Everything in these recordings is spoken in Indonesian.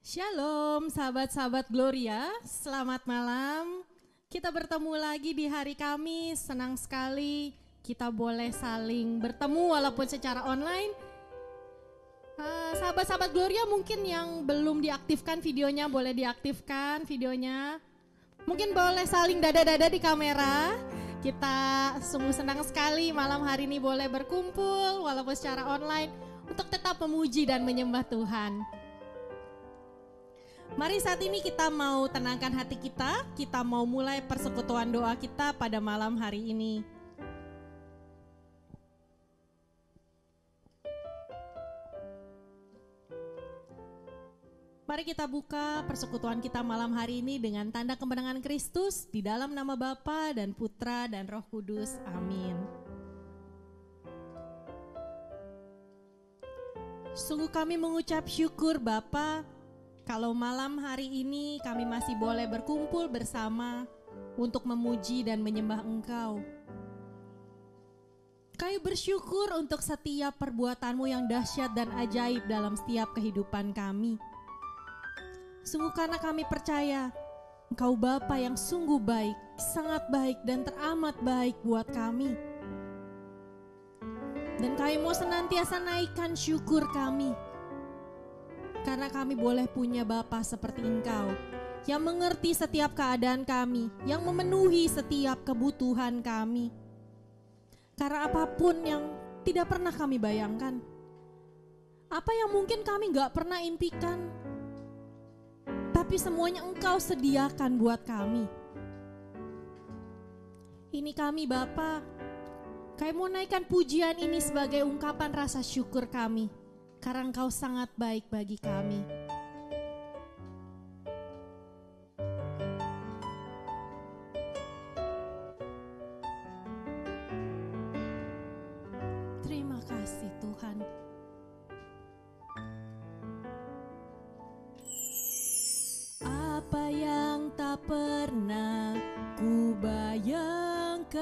Shalom sahabat-sahabat Gloria, selamat malam. Kita bertemu lagi di hari Kamis, senang sekali kita boleh saling bertemu walaupun secara online. Sahabat-sahabat Gloria mungkin yang belum diaktifkan videonya, boleh diaktifkan videonya. Mungkin boleh saling dada-dada di kamera. Kita sungguh senang sekali malam hari ini boleh berkumpul walaupun secara online untuk tetap memuji dan menyembah Tuhan. Mari saat ini kita mau tenangkan hati kita mau mulai persekutuan doa kita pada malam hari ini. Mari kita buka persekutuan kita malam hari ini dengan tanda kemenangan Kristus di dalam nama Bapa dan Putra dan Roh Kudus. Amin. Sungguh kami mengucap syukur Bapa, kalau malam hari ini kami masih boleh berkumpul bersama untuk memuji dan menyembah Engkau. Kami bersyukur untuk setiap perbuatan-Mu yang dahsyat dan ajaib dalam setiap kehidupan kami. Sungguh karena kami percaya Engkau Bapa yang sungguh baik, sangat baik dan teramat baik buat kami. Dan kami mau senantiasa naikkan syukur kami, karena kami boleh punya Bapa seperti Engkau, yang mengerti setiap keadaan kami, yang memenuhi setiap kebutuhan kami. Karena apapun yang tidak pernah kami bayangkan, apa yang mungkin kami gak pernah impikan, tapi semuanya Engkau sediakan buat kami. Ini kami Bapa, kami mau naikkan pujian ini sebagai ungkapan rasa syukur kami, karena Engkau sangat baik bagi kami. Terima kasih Tuhan. Apa yang tak pernah ku bayangkan,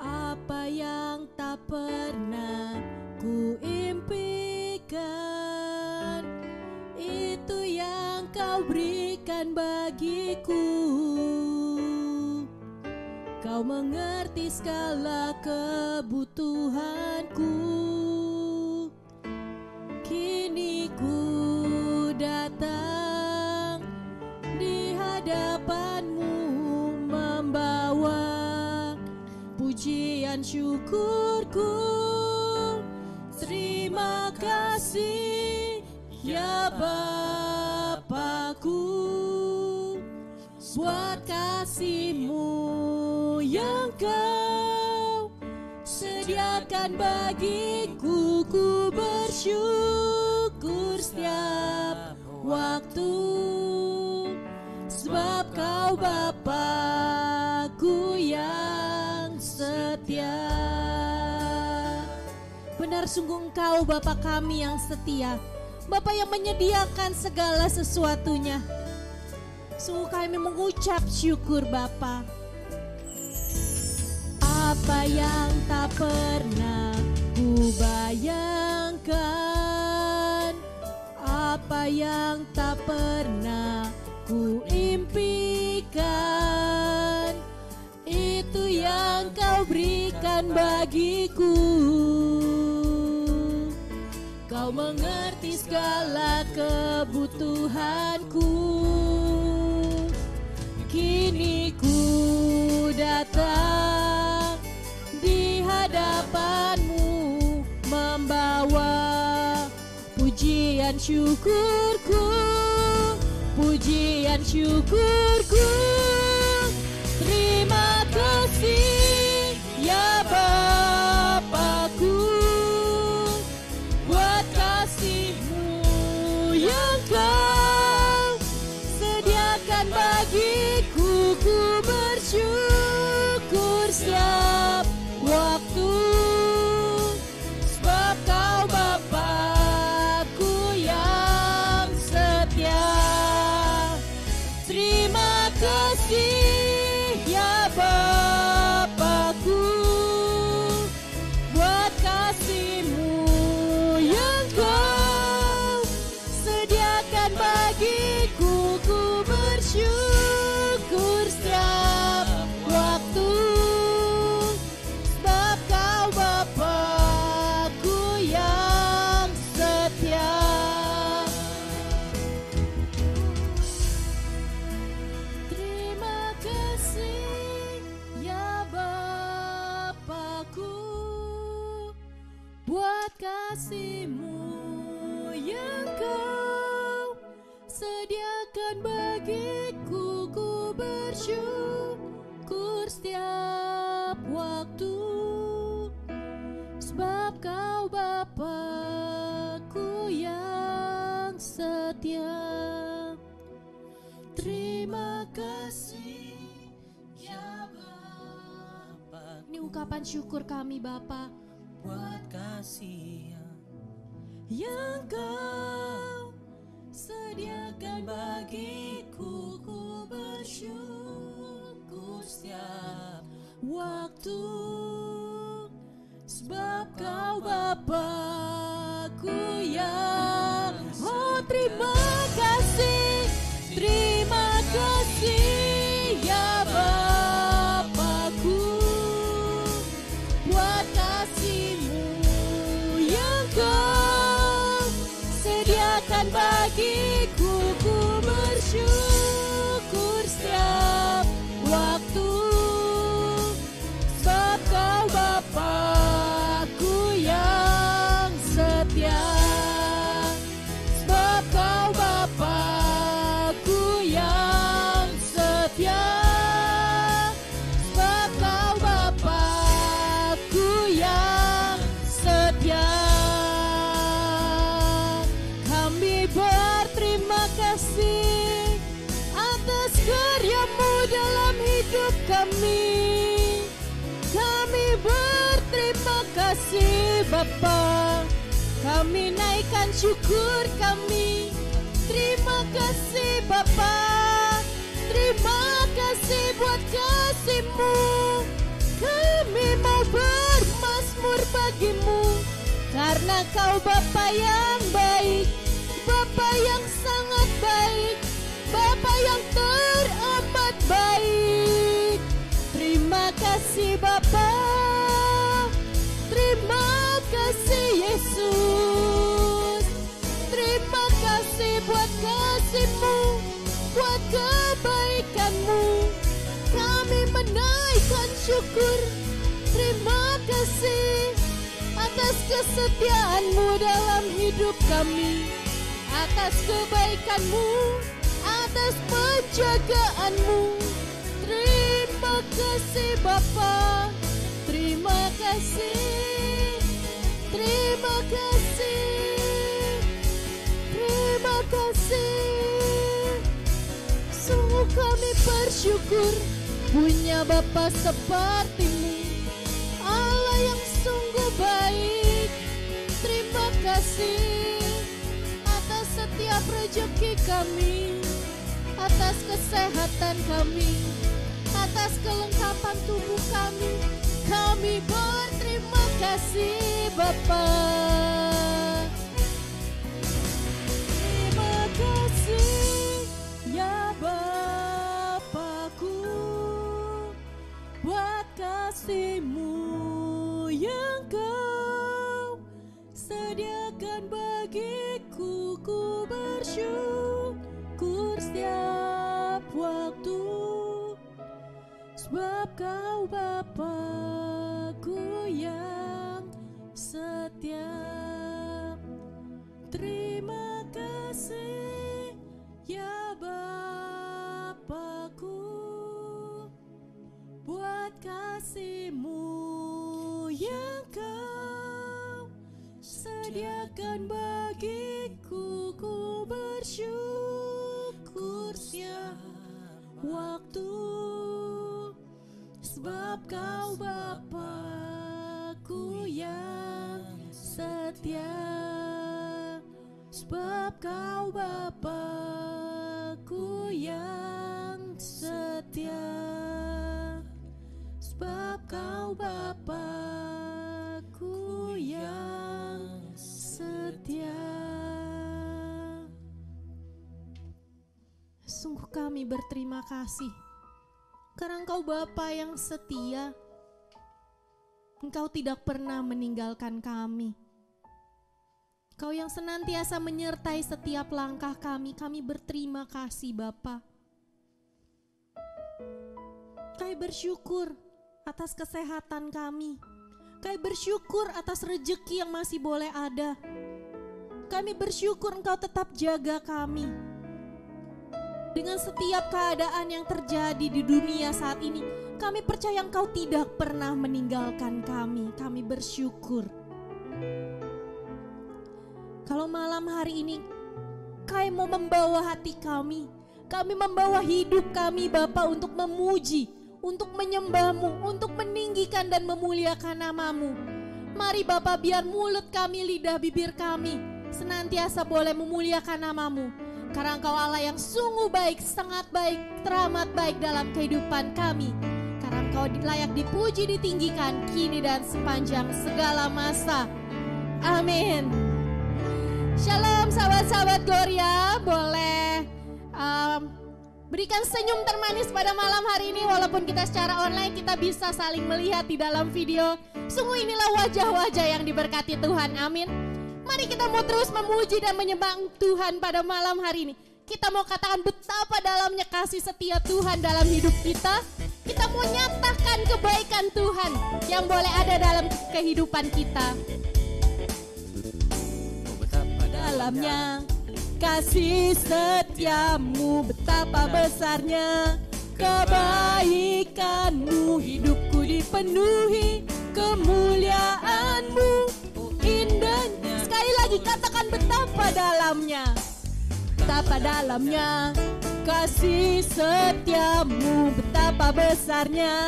apa yang tak pernah ku impikan, itu yang Kau berikan bagiku. Kau mengerti segala kebutuhanku. Kini ku datang di hadapan-Mu, membawa pujian syukurku. Terima kasih ya Bapakku, buat kasih-Mu yang Kau sediakan bagiku. Ku bersyukur setiap waktu, sebab Kau Bapakku yang setia. Benar sungguh Engkau Bapa kami yang setia, Bapa yang menyediakan segala sesuatunya. Sungguh kami mengucap syukur Bapa. Apa yang tak pernah ku bayangkan, apa yang tak pernah ku impikan, itu yang Kau berikan bagiku. Kau mengerti segala kebutuhanku. Kini ku datang di hadapan-Mu, membawa pujian syukurku, pujian syukurku. Terima kasih ya Bapakku, buat kasih-Mu yang Kau sediakan bagiku. Ku bersyukur setiap waktu, sebab Kau Bapakku yang setia. Terima kasih ya Bapakku, buat kasih-Mu yang Kau kasih-Mu yang Kau sediakan bagiku, ku bersyukur setiap waktu, sebab Kau Bapa-Ku yang setia. Terima kasih ya Bapa. Ini ungkapan syukur kami Bapa, buat kasih yang Kau sediakan bagiku, ku bersyukur setiap waktu, sebab Kau Bapa-Ku yang terima kasih, terima kasih ya Bapa-Ku, buat kasih-Mu yang Kau sediakan bagiku, ku bersyukur setiap waktu, sebab Kau Bapa-Ku yang setia, sebab Kau Bapa-Ku yang setia, sebab Kau Bapa-Ku yang setia. Kami berterima kasih atas karya-Mu dalam hidup kami. Kami berterima kasih Bapa, kami naikkan syukur kami. Terima kasih Bapa, terima kasih buat kasih-Mu. Kami mau bermazmur bagi-Mu, karena Kau Bapa yang baik, Bapa yang sangat baik, Bapa yang teramat baik. Terima kasih Bapa, terima kasih Yesus, terima kasih buat kasih-Mu, buat kebaikan-Mu. Kami menaikkan syukur, terima kasih atas kesetiaan-Mu dalam hidup kami, atas kebaikan-Mu, atas penjagaan-Mu. Terima kasih Bapa, terima kasih, terima kasih, terima kasih. Sungguh kami bersyukur punya Bapa seperti-Mu, Allah yang sungguh baik. Terima kasih atas setiap rezeki kami, atas kesehatan kami, atas kelengkapan tubuh kami. Kami berterima kasih Bapa. Terima kasih ya Bapa-Ku, buat kasih-Mu yang Kau sediakan bagiku, ku bersyukur setiap waktu, sebab Kau Bapa-Ku yang setia. Terima kasih ya Bapa-Ku, buat kasih-Mu yang Kau sediakan bagiku, ku bersyukur setiap waktu, sebab Kau Bapa-Ku yang setia, sebab Kau Bapa-Ku yang setia, sebab Kau Bapa-Ku yang setia. Sungguh kami berterima kasih karena Engkau Bapa yang setia. Engkau tidak pernah meninggalkan kami. Kau yang senantiasa menyertai setiap langkah kami. Kami berterima kasih Bapa. Kami bersyukur atas kesehatan kami. Kami bersyukur atas rejeki yang masih boleh ada. Kami bersyukur Engkau tetap jaga kami. Dengan setiap keadaan yang terjadi di dunia saat ini, kami percaya Engkau tidak pernah meninggalkan kami. Kami bersyukur. Kalau malam hari ini, kami mau membawa hati kami membawa hidup kami Bapa untuk memuji, untuk menyembah-Mu, untuk meninggikan dan memuliakan nama-Mu. Mari Bapa, biar mulut kami, lidah, bibir kami senantiasa boleh memuliakan nama-Mu. Karena Engkau Allah yang sungguh baik, sangat baik, teramat baik dalam kehidupan kami. Karena Engkau layak dipuji, ditinggikan, kini dan sepanjang segala masa. Amin. Shalom sahabat-sahabat Gloria, boleh berikan senyum termanis pada malam hari ini. Walaupun kita secara online, kita bisa saling melihat di dalam video. Sungguh inilah wajah-wajah yang diberkati Tuhan, amin. Mari kita mau terus memuji dan menyembah Tuhan pada malam hari ini. Kita mau katakan betapa dalamnya kasih setia Tuhan dalam hidup kita. Kita mau nyatakan kebaikan Tuhan yang boleh ada dalam kehidupan kita. Betapa Dalamnya kasih setiamu, betapa besarnya kebaikanmu. Hidupku dipenuhi kemuliaanmu, indahnya. Sekali lagi katakan betapa dalamnya. Betapa dalamnya kasih setiamu, betapa besarnya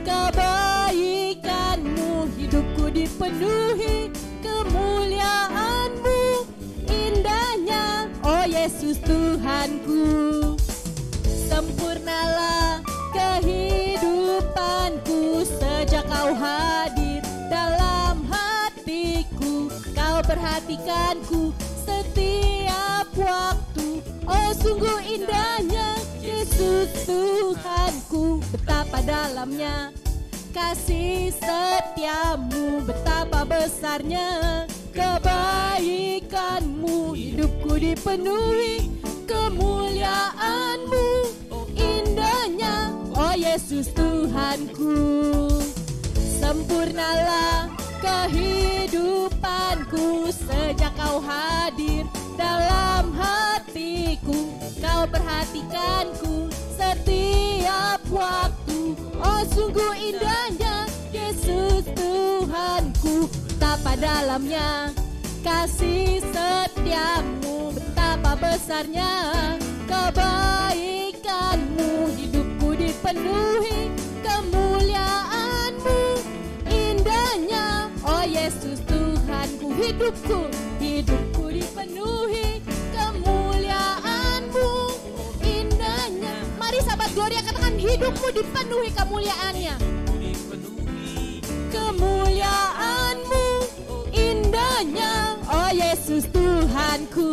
kebaikanmu. Hidupku dipenuhi kemuliaanmu, indahnya, oh Yesus Tuhanku. Sempurnalah kehidupanku sejak Kau hadir dalam hatiku. Kau perhatikanku setiap waktu, oh sungguh indahnya Yesus Tuhanku. Betapa dalamnya kasih setiamu, betapa besarnya kebaikanmu. Hidupku dipenuhi kemuliaanmu, indahnya, oh Yesus Tuhanku. Sempurnalah kehidupanku sejak Kau hadir dalam hatiku. Kau perhatikanku setiap waktu, oh sungguh indahnya Yesus Tuhanku. Betapa dalamnya kasih setiamu, betapa besarnya kebaikanmu. Hidupku dipenuhi kemuliaanmu, indahnya, oh Yesus Tuhanku. Hidupku dipenuhi kemuliaanmu, indahnya. Mari sahabat Gloria katakan hidupmu dipenuhi kemuliaannya. Kemuliaanmu, indahnya, oh Yesus Tuhanku.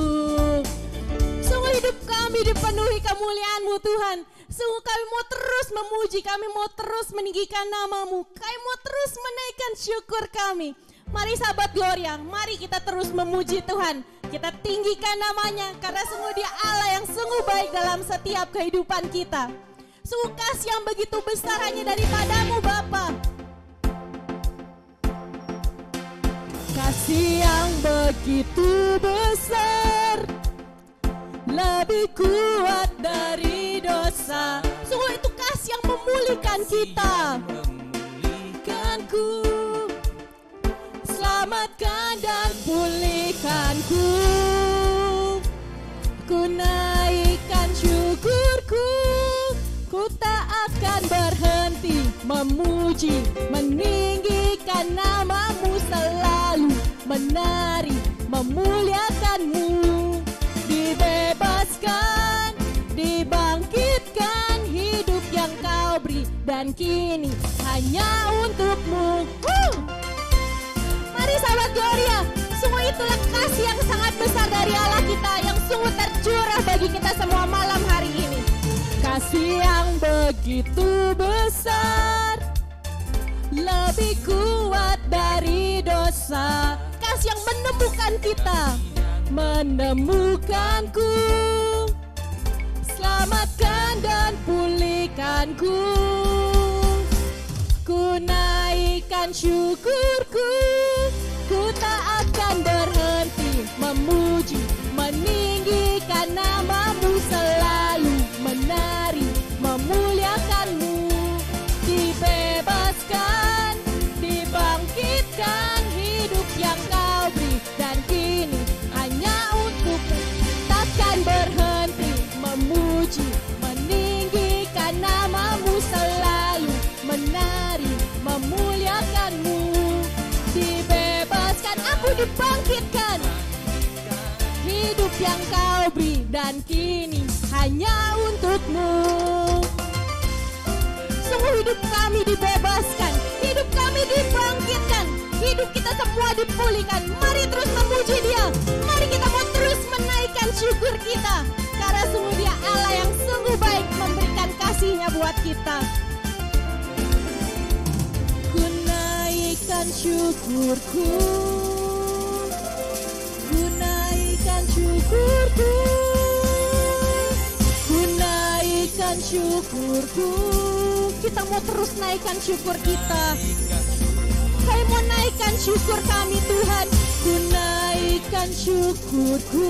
Sungguh hidup kami dipenuhi kemuliaan-Mu Tuhan. Sungguh kami mau terus memuji, kami mau terus meninggikan nama-Mu, kami mau terus menaikkan syukur kami. Mari sahabat Gloria, mari kita terus memuji Tuhan. Kita tinggikan namanya karena sungguh Dia Allah yang sungguh baik dalam setiap kehidupan kita. Sungguh kasih yang begitu besar hanya daripada-Mu Bapa. Kasih yang begitu besar, lebih kuat dari dosa. Sungguh itu kasih yang memulihkan kita. Memulihkanku, selamatkan dan pulihkanku. Ku naikkan syukurku, ku tak akan berhenti memuji, meninggikan nama-Mu selalu, menari, memuliakan-Mu. Dibebaskan, dibangkitkan, hidup yang Kau beri dan kini hanya untuk-Mu. Mari sahabat Gloria, sungguh itulah kasih yang sangat besar dari Allah kita yang sungguh tercurah bagi kita semua malam hari ini. Kasih yang begitu besar, lebih kuat dari dosa. Kasih yang menemukan kita, menemukanku, selamatkan dan pulihkanku. Ku naikkan menaikkan syukurku. Ku tak akan berhenti memuji, meninggikan nama-Mu, selalu menari, memuliakan-Mu. Dibebaskan, dibangkitkan, hidup yang Kau beri, dan kini hanya untuk-Mu. Takkan berhenti memuji, meninggikan nama-Mu, selalu menari, memuliakan-Mu. Dibebaskan, aku dibangkitkan, hidup yang Kau beri, dan kini hanya untuk-Mu. Sungguh hidup kami dibebaskan, hidup kami dibangkitkan, hidup kita semua dipulihkan. Mari terus memuji Dia, mari kita mau terus menaikkan syukur kita, karena sungguh Dia Allah yang sungguh baik memberikan kasih-Nya buat kita. Ku naikkan syukurku, ku naikkan syukurku, ku naikkan syukurku. Kita mau terus naikkan syukur kita. Saya mau naikkan syukur kami Tuhan. Ku naikkan syukurku,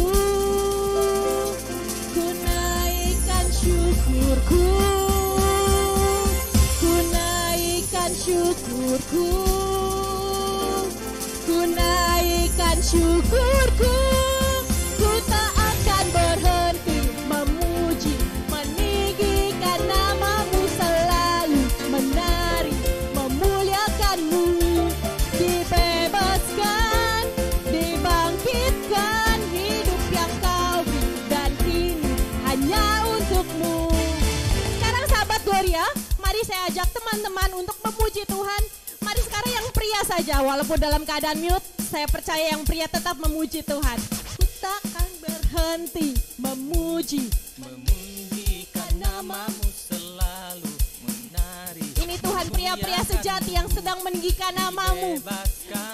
ku naikkan syukurku, ku naikkan syukurku, ku naikkan syukurku. Ku tak akan berhenti memuji, meninggikan nama-Mu, selalu menari, memuliakan-Mu. Dibebaskan, dibangkitkan, hidup yang Kau beri, dan kini hanya untuk-Mu. Sekarang sahabat Gloria, mari saya ajak teman-teman untuk memuji Tuhan. Mari sekarang yang pria saja, walaupun dalam keadaan mute, saya percaya yang pria tetap memuji Tuhan. Ku takkan berhenti memuji, Memujikan nama-Mu, selalu menari. ini Tuhan pria-pria sejati yang sedang meninggikan nama-Mu.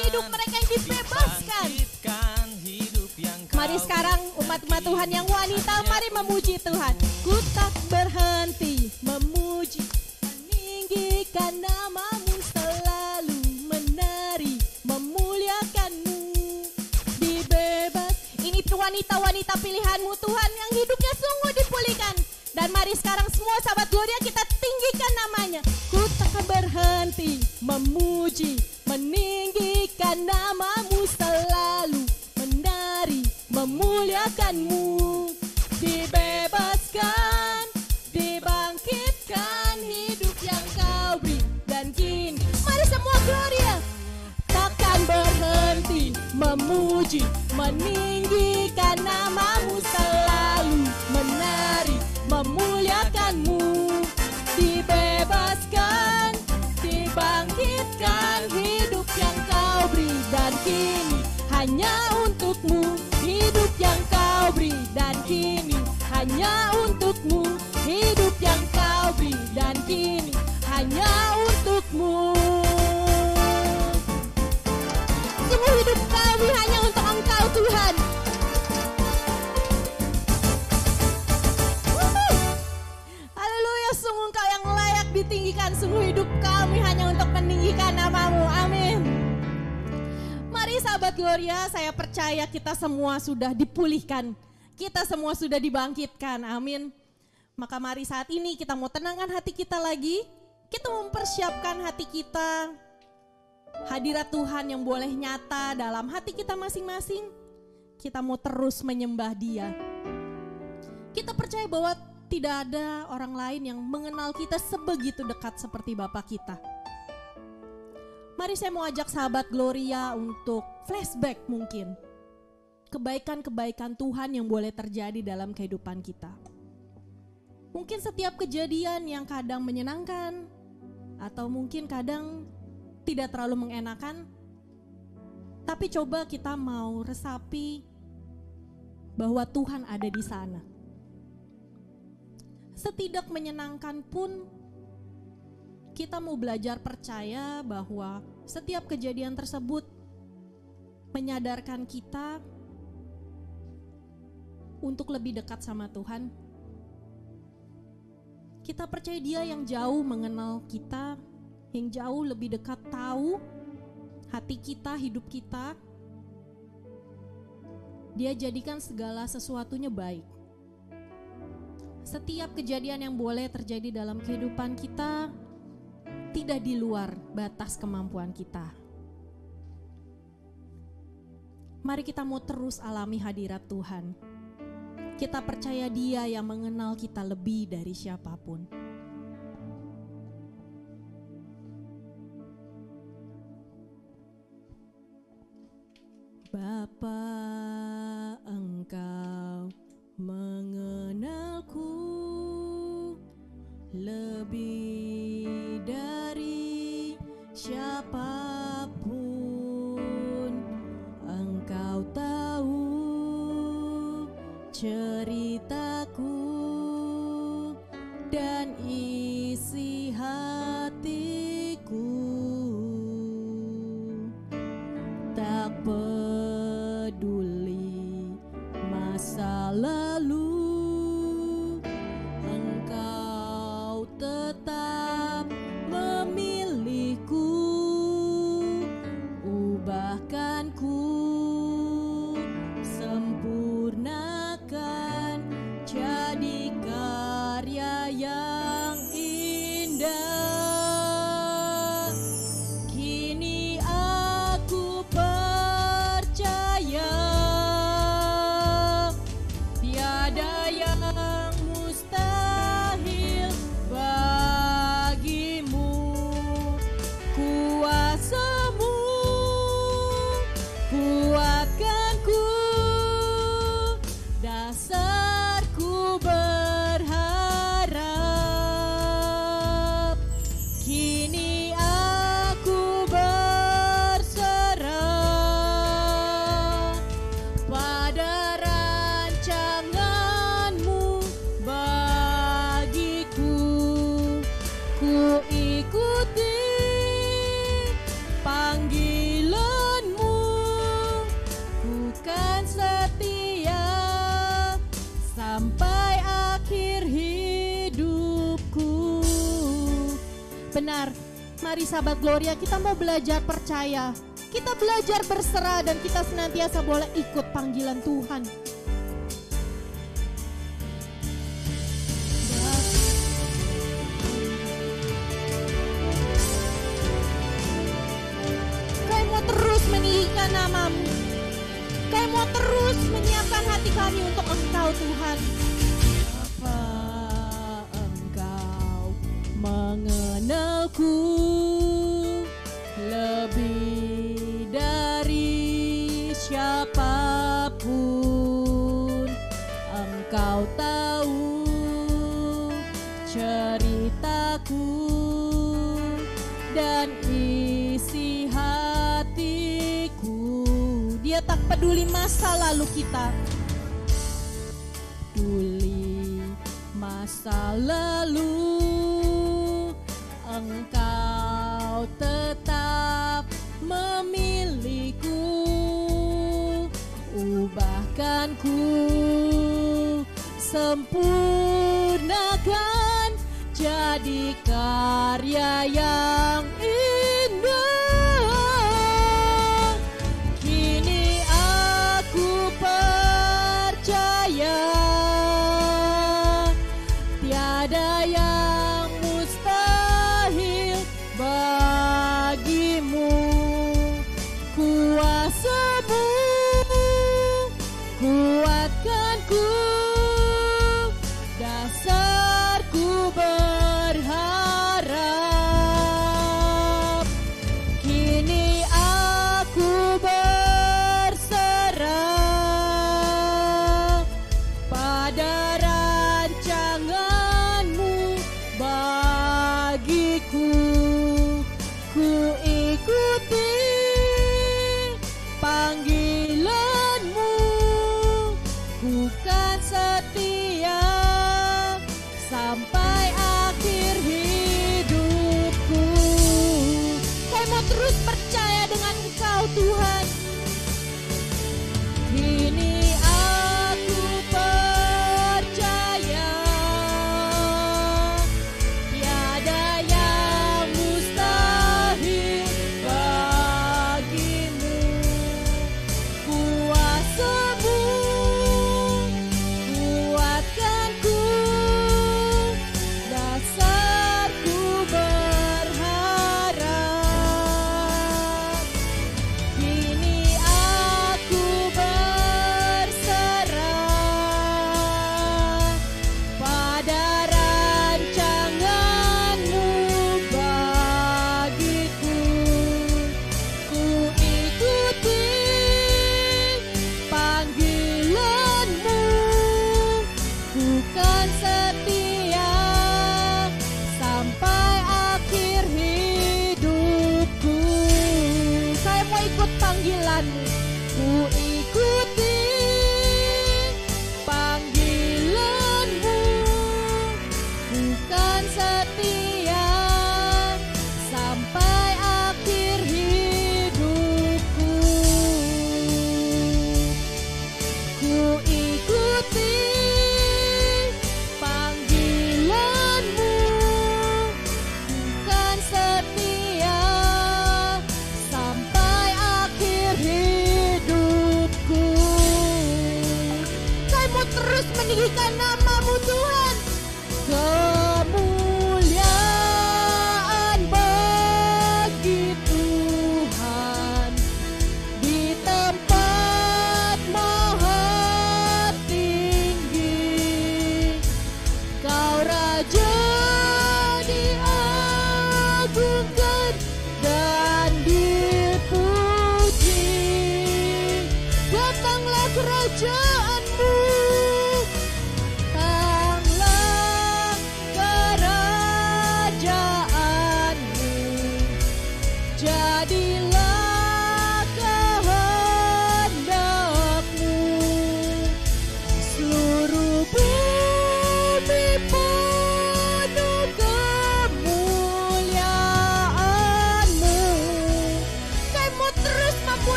Hidup mereka yang dibebaskan. Dibangkitkan, hidup yang Kau Mari sekarang umat-umat Tuhan yang wanita, mari memuji Tuhan. Ku tak berhenti memuji, meninggikan nama-Mu, selalu menari, memuliakan-Mu. Dibebas, ini wanita-wanita pilihan-Mu Tuhan yang hidupnya sungguh dipulihkan. Dan mari sekarang semua sahabat Gloria kita tinggikan namanya. Ku tak berhenti memuji, meninggikan nama-Mu, selalu menari, memuliakan-Mu. Dibebaskan, dibangkitkan, hidup yang Kau beri, dan kini mari semua Gloria. Takkan berhenti memuji, meninggikan nama-Mu, selalu menari, memuliakan-Mu. Dibebaskan, dibangkitkan, hidup yang Kau beri, dan kini hanya untuk-Mu. Hidup yang Kau beri, dan kini hanya untuk-Mu. Hidup yang Kau beri, dan kini hanya untuk-Mu. Sungguh hidup kami hanya untuk Engkau Tuhan. Haleluya, sungguh Engkau yang layak ditinggikan. Sungguh hidup kami hanya untuk meninggikan nama-Mu. Amin. Mari sahabat Gloria, saya percaya kita semua sudah dipulihkan. Kita semua sudah dibangkitkan. Amin. Maka mari saat ini kita mau tenangkan hati kita lagi. Kita mempersiapkan hati kita. Hadirat Tuhan yang boleh nyata dalam hati kita masing-masing. Kita mau terus menyembah Dia. Kita percaya bahwa tidak ada orang lain yang mengenal kita sebegitu dekat seperti Bapa kita. Mari saya mau ajak sahabat Gloria untuk flashback mungkin. Kebaikan-kebaikan Tuhan yang boleh terjadi dalam kehidupan kita. Mungkin setiap kejadian yang kadang menyenangkan atau mungkin kadang tidak terlalu mengenakan. Tapi coba kita mau resapi bahwa Tuhan ada di sana. Setidak menyenangkan pun kita mau belajar percaya bahwa setiap kejadian tersebut menyadarkan kita untuk lebih dekat sama Tuhan. Kita percaya Dia yang jauh mengenal kita, yang jauh lebih dekat tahu hati kita, hidup kita. Dia jadikan segala sesuatunya baik. Setiap kejadian yang boleh terjadi dalam kehidupan kita tidak di luar batas kemampuan kita. Mari kita mau terus alami hadirat Tuhan. Kita percaya Dia yang mengenal kita lebih dari siapapun. Bapa, Engkau mengenalku lebih dari siapapun. Engkau tahu ceritaku dan isi hatiku. Tak peduli masa lalu, Engkau tetap memilihku. Ubahkan ku, sempurnakan jadi karya yang indah. Kini aku percaya tiada yang mustahil bagimu. Kuasamu kuatkanku, dasarku berharap. Kini aku berserah pada rancanganmu bagiku. Ku ikuti panggilanmu, ku kan setia sampai akhir hidupku. Benar, mari sahabat Gloria, kita mau belajar percaya. Kita belajar berserah dan kita senantiasa boleh ikut panggilan Tuhan. Kau mau terus meninggikan namamu. Kau mau terus menyiapkan hati kami untuk Engkau Tuhan. Apa Engkau mengenalku lebih dari siapapun. Engkau tahu ceritaku dan isi hatiku. Dia tak peduli masa lalu kita, peduli masa lalu. Engkau tetap memilihku. Ubahkan ku, sempurnakan jadi karya yang indah. Kini aku percaya tiada yang mustahil bagimu. Kuasamu kuatkanku, dasarku berharap. Kini aku berserah pada rancanganmu bagiku. Ku ikuti panggilanmu, ku kan setia sampai akhir hidupku. Saya mau terus percaya dengan Engkau Tuhan. Kini aku percaya tiada yang mustahil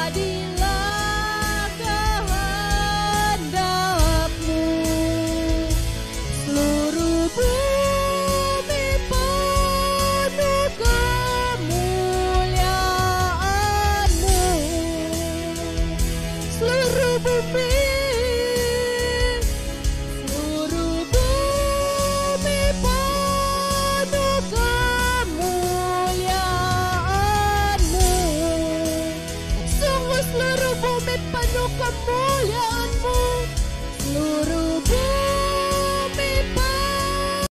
jadilah kehendak-Mu. Seluruh bumi penuh kemuliaan-Mu. Seluruh bumi penuh kemuliaan-Mu. Sungguh seluruh bumi penuh kemuliaan-Mu. Seluruh bumi penuh.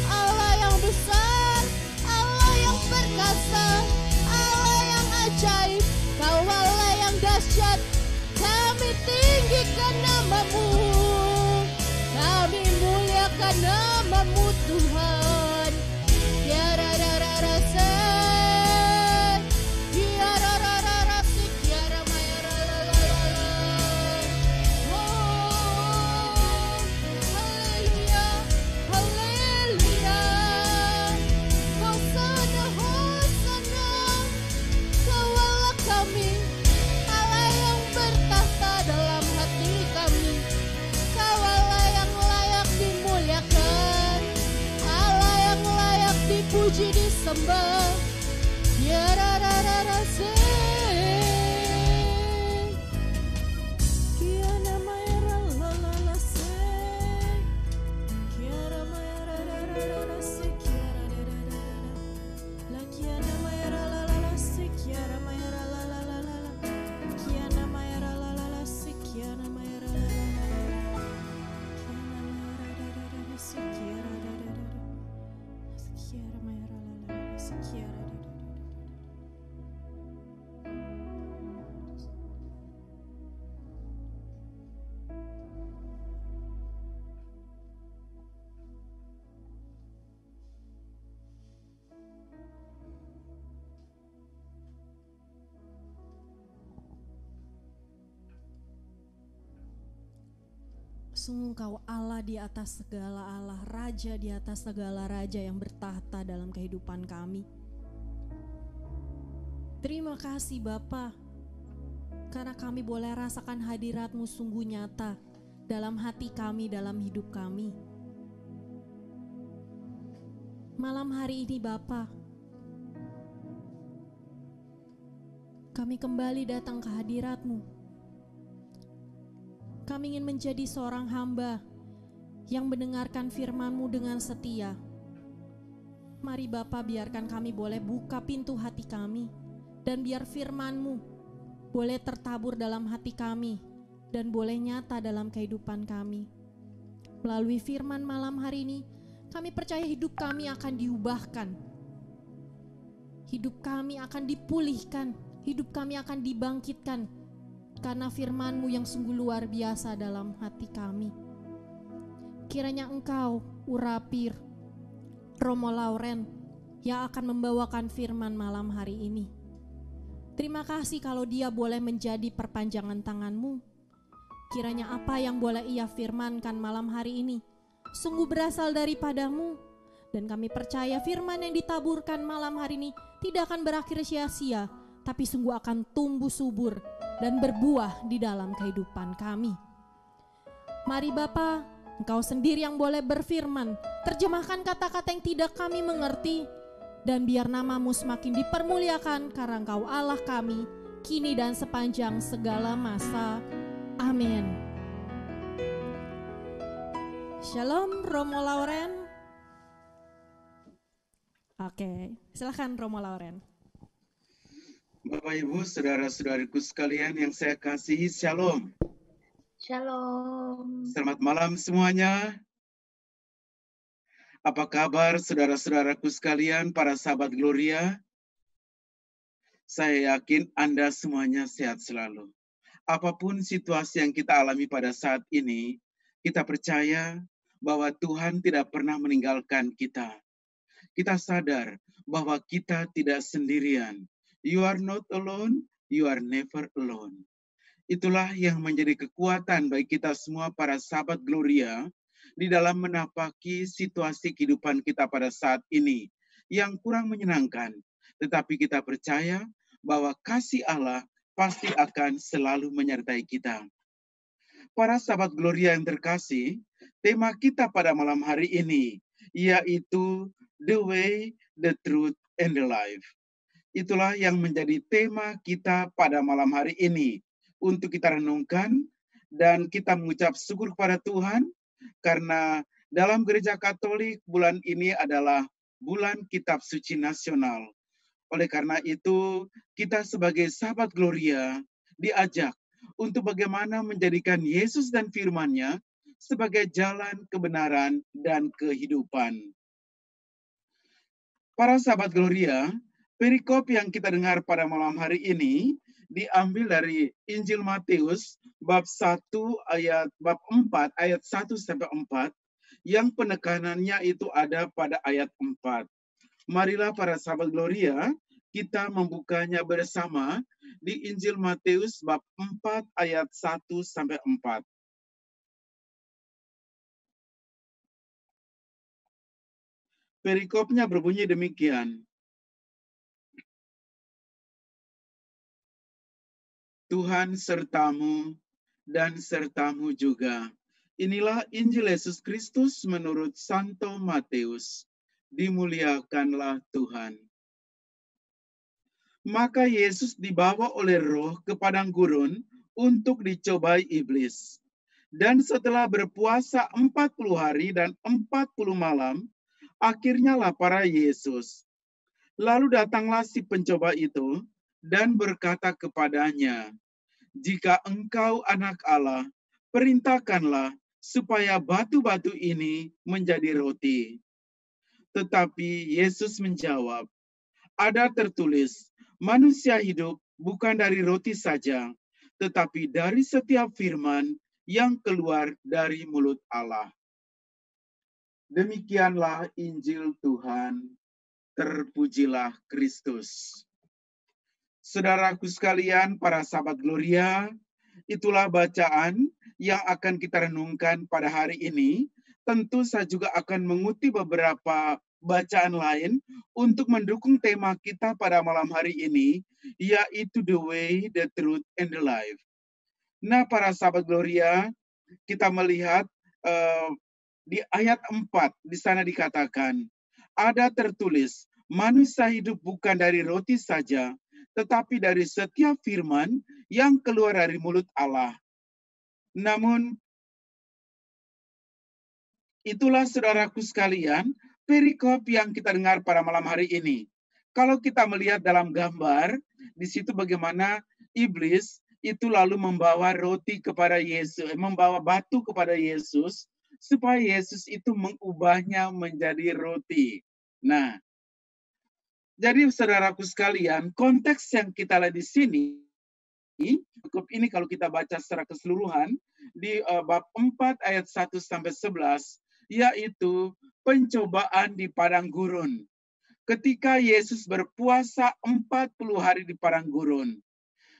Allah yang besar, Allah yang perkasa, Allah yang ajaib, Kau Allah yang dahsyat. Kami tinggikan nama-Mu, kami muliakan nama-Mu Tuhan. Puji disembah, ya rara se, kiana mayra la la la se, kiana mayra rara se, kiana rara la kiana mayra la la la se, kiana mayra la la la la la, kiana mayra la la la se, kiana mayra la la la la, kiana mayra rara se, kiana rara. Sungguh Kau Allah di atas segala Allah, Raja di atas segala raja yang bertahta dalam kehidupan kami. Terima kasih Bapa, karena kami boleh rasakan hadirat-Mu sungguh nyata dalam hati kami, dalam hidup kami. Malam hari ini Bapa, kami kembali datang ke hadirat-Mu. Kami ingin menjadi seorang hamba yang mendengarkan firman-Mu dengan setia. Mari Bapa, biarkan kami boleh buka pintu hati kami, dan biar firman-Mu boleh tertabur dalam hati kami dan boleh nyata dalam kehidupan kami. Melalui firman malam hari ini, kami percaya hidup kami akan diubahkan. Hidup kami akan dipulihkan, hidup kami akan dibangkitkan, karena firman-Mu yang sungguh luar biasa dalam hati kami. Kiranya Engkau, Urapir, Romo Lauren, yang akan membawakan firman malam hari ini. Terima kasih kalau dia boleh menjadi perpanjangan tangan-Mu. Kiranya apa yang boleh ia firmankan malam hari ini sungguh berasal daripada-Mu. Dan kami percaya firman yang ditaburkan malam hari ini tidak akan berakhir sia-sia, tapi sungguh akan tumbuh subur dan berbuah di dalam kehidupan kami. Mari Bapa, Engkau sendiri yang boleh berfirman, terjemahkan kata-kata yang tidak kami mengerti, dan biar nama-Mu semakin dipermuliakan karena Engkau Allah kami, kini dan sepanjang segala masa. Amin. Shalom Romo Lauren. Oke, silakan Romo Lauren. Bapak Ibu, saudara-saudariku sekalian yang saya kasihi, Shalom. Shalom. Selamat malam semuanya. Apa kabar saudara-saudaraku sekalian, para sahabat Gloria? Saya yakin Anda semuanya sehat selalu. Apapun situasi yang kita alami pada saat ini, kita percaya bahwa Tuhan tidak pernah meninggalkan kita. Kita sadar bahwa kita tidak sendirian. You are not alone, you are never alone. Itulah yang menjadi kekuatan bagi kita semua para sahabat Gloria di dalam menapaki situasi kehidupan kita pada saat ini yang kurang menyenangkan. Tetapi kita percaya bahwa kasih Allah pasti akan selalu menyertai kita. Para sahabat Gloria yang terkasih, tema kita pada malam hari ini yaitu The Way, the Truth, and the Life. Itulah yang menjadi tema kita pada malam hari ini untuk kita renungkan dan kita mengucap syukur kepada Tuhan karena dalam Gereja Katolik bulan ini adalah bulan Kitab Suci Nasional. Oleh karena itu, kita sebagai sahabat Gloria diajak untuk bagaimana menjadikan Yesus dan firman-Nya sebagai jalan kebenaran dan kehidupan. Para sahabat Gloria, perikop yang kita dengar pada malam hari ini diambil dari Injil Matius bab 4 ayat 1 sampai 4 yang penekanannya itu ada pada ayat 4. Marilah para sahabat Gloria, kita membukanya bersama di Injil Matius bab 4 ayat 1 sampai 4. Perikopnya berbunyi demikian. Tuhan sertamu dan sertamu juga. Inilah Injil Yesus Kristus menurut Santo Matius. Dimuliakanlah Tuhan. Maka Yesus dibawa oleh Roh ke padang gurun untuk dicobai iblis. Dan setelah berpuasa 40 hari dan 40 malam, akhirnya lapar Yesus. Lalu datanglah si pencoba itu dan berkata kepadanya, "Jika engkau anak Allah, perintahkanlah supaya batu-batu ini menjadi roti." Tetapi Yesus menjawab, "Ada tertulis, manusia hidup bukan dari roti saja, tetapi dari setiap firman yang keluar dari mulut Allah." Demikianlah Injil Tuhan. Terpujilah Kristus. Saudaraku sekalian, para sahabat Gloria, itulah bacaan yang akan kita renungkan pada hari ini. Tentu saya juga akan mengutip beberapa bacaan lain untuk mendukung tema kita pada malam hari ini, yaitu The Way, the Truth, and the Life. Nah, para sahabat Gloria, kita melihat di ayat 4, di sana dikatakan, ada tertulis, manusia hidup bukan dari roti saja, tetapi dari setiap firman yang keluar dari mulut Allah. Namun, itulah saudaraku sekalian, perikop yang kita dengar pada malam hari ini. Kalau kita melihat dalam gambar, di situ bagaimana iblis itu lalu membawa roti kepada Yesus, membawa batu kepada Yesus, supaya Yesus itu mengubahnya menjadi roti. Nah, jadi saudaraku sekalian, konteks yang kita lihat di sini, cukup ini kalau kita baca secara keseluruhan, di bab 4 ayat 1 sampai 11, yaitu pencobaan di padang gurun. Ketika Yesus berpuasa 40 hari di padang gurun.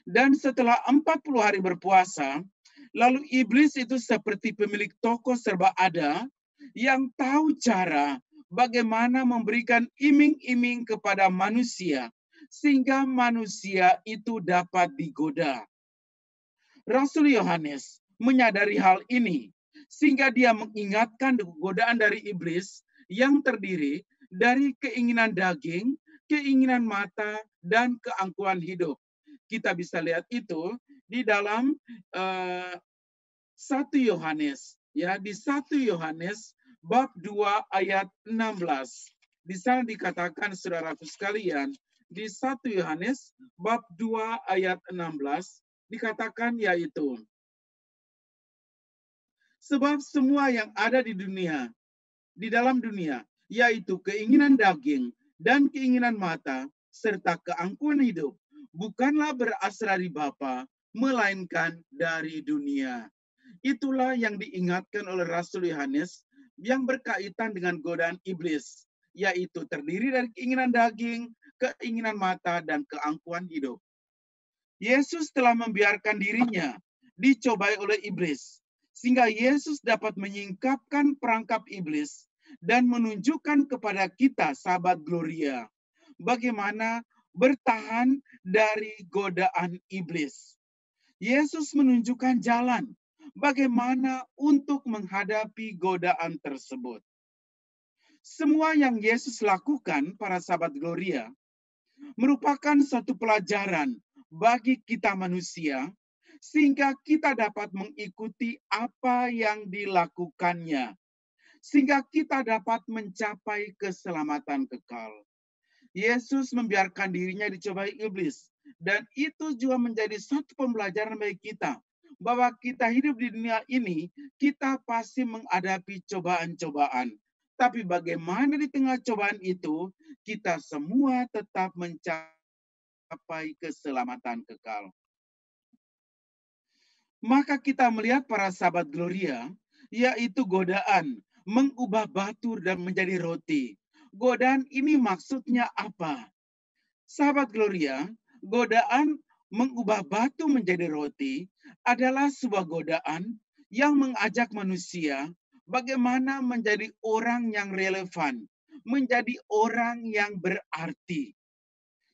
Dan setelah 40 hari berpuasa, lalu iblis itu seperti pemilik toko serba ada yang tahu cara bagaimana memberikan iming-iming kepada manusia sehingga manusia itu dapat digoda. Rasul Yohanes menyadari hal ini sehingga dia mengingatkan godaan dari iblis yang terdiri dari keinginan daging, keinginan mata, dan keangkuhan hidup. Kita bisa lihat itu di dalam 1 Yohanes Ya, di 1 Yohanes bab 2 ayat 16. Di sana dikatakan, saudaraku sekalian, di 1 Yohanes bab 2 ayat 16 dikatakan yaitu, sebab semua yang ada di dunia, di dalam dunia, yaitu keinginan daging dan keinginan mata, serta keangkuhan hidup, bukanlah berasal dari Bapa, melainkan dari dunia. Itulah yang diingatkan oleh Rasul Yohanes yang berkaitan dengan godaan iblis, yaitu terdiri dari keinginan daging, keinginan mata, dan keangkuhan hidup. Yesus telah membiarkan dirinya dicobai oleh iblis, sehingga Yesus dapat menyingkapkan perangkap iblis dan menunjukkan kepada kita, sahabat Gloria, bagaimana bertahan dari godaan iblis. Yesus menunjukkan jalan bagaimana untuk menghadapi godaan tersebut. Semua yang Yesus lakukan, para sahabat Gloria, merupakan satu pelajaran bagi kita manusia, sehingga kita dapat mengikuti apa yang dilakukannya, sehingga kita dapat mencapai keselamatan kekal. Yesus membiarkan dirinya dicobai iblis, dan itu juga menjadi satu pembelajaran bagi kita, bahwa kita hidup di dunia ini, kita pasti menghadapi cobaan-cobaan. Tapi bagaimana di tengah cobaan itu, kita semua tetap mencapai keselamatan kekal. Maka kita melihat para sahabat Gloria, yaitu godaan mengubah batu dan menjadi roti. Godaan ini maksudnya apa? Sahabat Gloria, godaan mengubah batu menjadi roti adalah sebuah godaan yang mengajak manusia bagaimana menjadi orang yang relevan, menjadi orang yang berarti.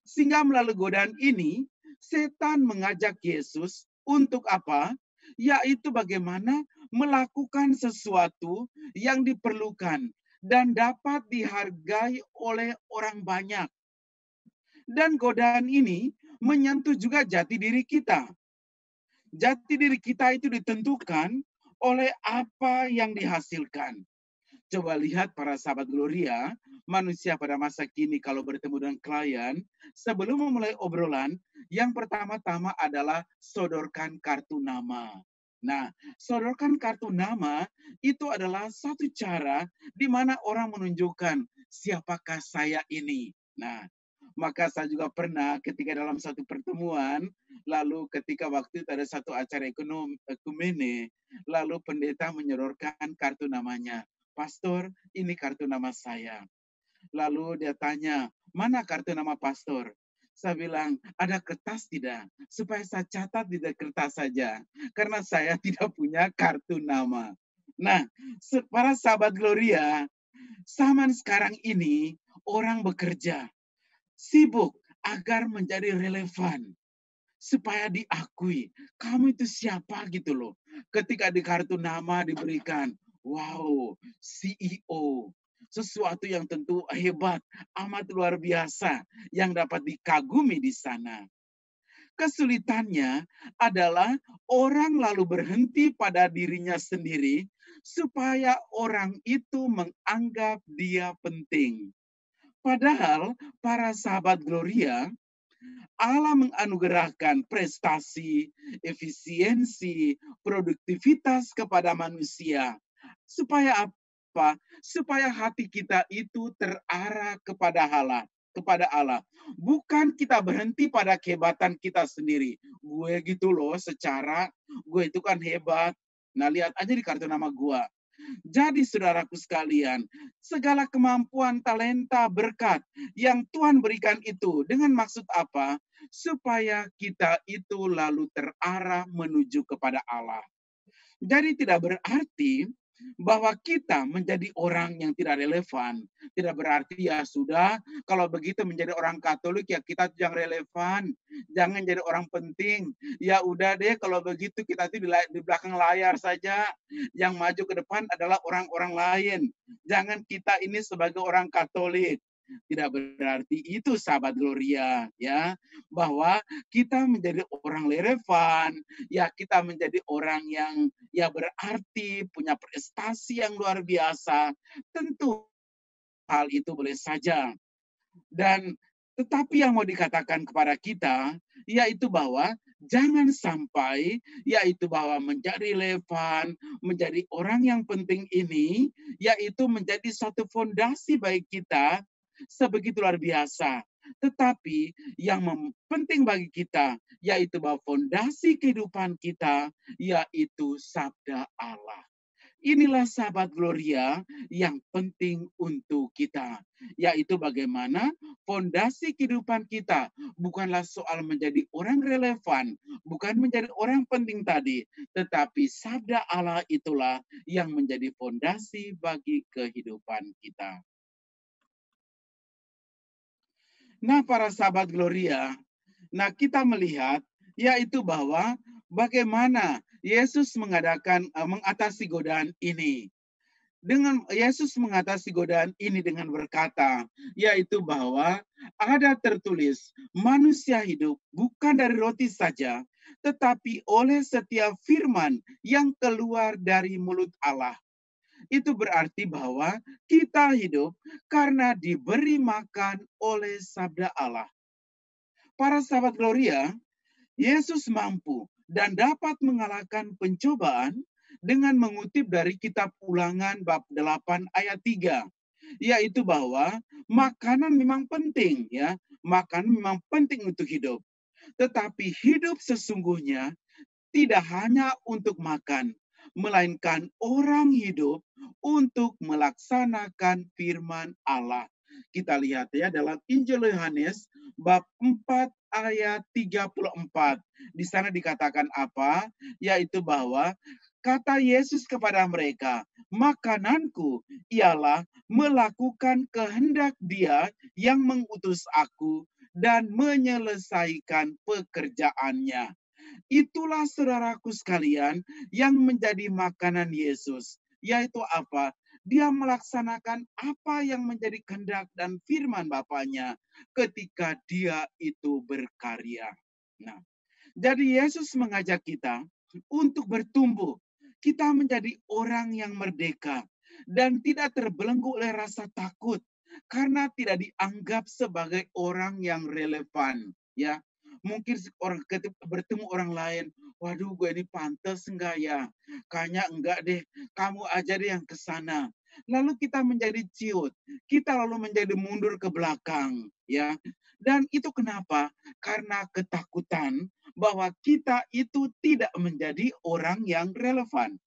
Sehingga melalui godaan ini, setan mengajak Yesus untuk apa? Yaitu bagaimana melakukan sesuatu yang diperlukan dan dapat dihargai oleh orang banyak. Dan godaan ini menyentuh juga jati diri kita. Jati diri kita itu ditentukan oleh apa yang dihasilkan. Coba lihat para sahabat Gloria, manusia pada masa kini kalau bertemu dengan klien, sebelum memulai obrolan, yang pertama-tama adalah sodorkan kartu nama. Nah, sodorkan kartu nama itu adalah satu cara di mana orang menunjukkan siapakah saya ini. Nah, maka saya juga pernah ketika dalam satu pertemuan, lalu ketika waktu itu ada satu acara ekumene, lalu pendeta menyodorkan kartu namanya. Pastor, ini kartu nama saya. Lalu dia tanya, mana kartu nama pastor? Saya bilang, ada kertas tidak? Supaya saya catat di kertas saja. Karena saya tidak punya kartu nama. Nah, para sahabat Gloria, zaman sekarang ini orang bekerja, sibuk agar menjadi relevan. Supaya diakui, kamu itu siapa gitu loh. Ketika di kartu nama diberikan, wow, CEO. Sesuatu yang tentu hebat, amat luar biasa yang dapat dikagumi di sana. Kesulitannya adalah orang lalu berhenti pada dirinya sendiri supaya orang itu menganggap dia penting. Padahal para sahabat Gloria, Allah menganugerahkan prestasi, efisiensi, produktivitas kepada manusia. Supaya apa? Supaya hati kita itu terarah kepada Allah. Bukan kita berhenti pada kehebatan kita sendiri. Gue gitu loh, secara gue itu kan hebat. Nah, lihat aja di kartu nama gue. Jadi saudaraku sekalian, segala kemampuan, talenta, berkat yang Tuhan berikan itu dengan maksud apa? Supaya kita itu lalu terarah menuju kepada Allah. Jadi tidak berarti bahwa kita menjadi orang yang tidak relevan. Tidak berarti ya sudah, kalau begitu menjadi orang Katolik ya kita yang relevan. Jangan jadi orang penting. Ya udah deh kalau begitu kita itu di belakang layar saja. Yang maju ke depan adalah orang-orang lain. Jangan kita ini sebagai orang Katolik. Tidak berarti itu sahabat Gloria, ya, bahwa kita menjadi orang relevan, ya kita menjadi orang yang ya berarti, punya prestasi yang luar biasa. Tentu hal itu boleh saja. Dan tetapi yang mau dikatakan kepada kita, yaitu bahwa jangan sampai, yaitu bahwa menjadi relevan, menjadi orang yang penting ini, yaitu menjadi satu fondasi bagi kita sebegitu luar biasa. Tetapi yang penting bagi kita, yaitu bahwa fondasi kehidupan kita, yaitu sabda Allah. Inilah sahabat Gloria yang penting untuk kita, yaitu bagaimana fondasi kehidupan kita bukanlah soal menjadi orang relevan, bukan menjadi orang penting tadi, tetapi sabda Allah itulah yang menjadi fondasi bagi kehidupan kita. Nah, para sahabat Gloria, nah kita melihat yaitu bahwa bagaimana Yesus mengatasi godaan ini. Dengan Yesus mengatasi godaan ini dengan berkata, yaitu bahwa ada tertulis, manusia hidup bukan dari roti saja, tetapi oleh setiap firman yang keluar dari mulut Allah. Itu berarti bahwa kita hidup karena diberi makan oleh sabda Allah. Para sahabat Gloria, Yesus mampu dan dapat mengalahkan pencobaan dengan mengutip dari kitab Ulangan bab 8 ayat 3, yaitu bahwa makanan memang penting, ya. Makanan memang penting untuk hidup. Tetapi hidup sesungguhnya tidak hanya untuk makan, melainkan orang hidup untuk melaksanakan firman Allah. Kita lihat ya dalam Injil Yohanes bab 4 ayat 34. Di sana dikatakan apa? Yaitu bahwa kata Yesus kepada mereka, makananku ialah melakukan kehendak Dia yang mengutus aku dan menyelesaikan pekerjaannya. Itulah saudaraku sekalian yang menjadi makanan Yesus. Yaitu apa? Dia melaksanakan apa yang menjadi kehendak dan firman Bapaknya ketika dia itu berkarya. Nah, jadi Yesus mengajak kita untuk bertumbuh. Kita menjadi orang yang merdeka dan tidak terbelenggu oleh rasa takut karena tidak dianggap sebagai orang yang relevan, ya. Mungkin orang bertemu orang lain, waduh gue ini pantas enggak ya? Kayaknya enggak deh, kamu aja deh yang ke sana. Lalu kita menjadi ciut, kita lalu menjadi mundur ke belakang, ya. Dan itu kenapa? Karena ketakutan bahwa kita itu tidak menjadi orang yang relevan.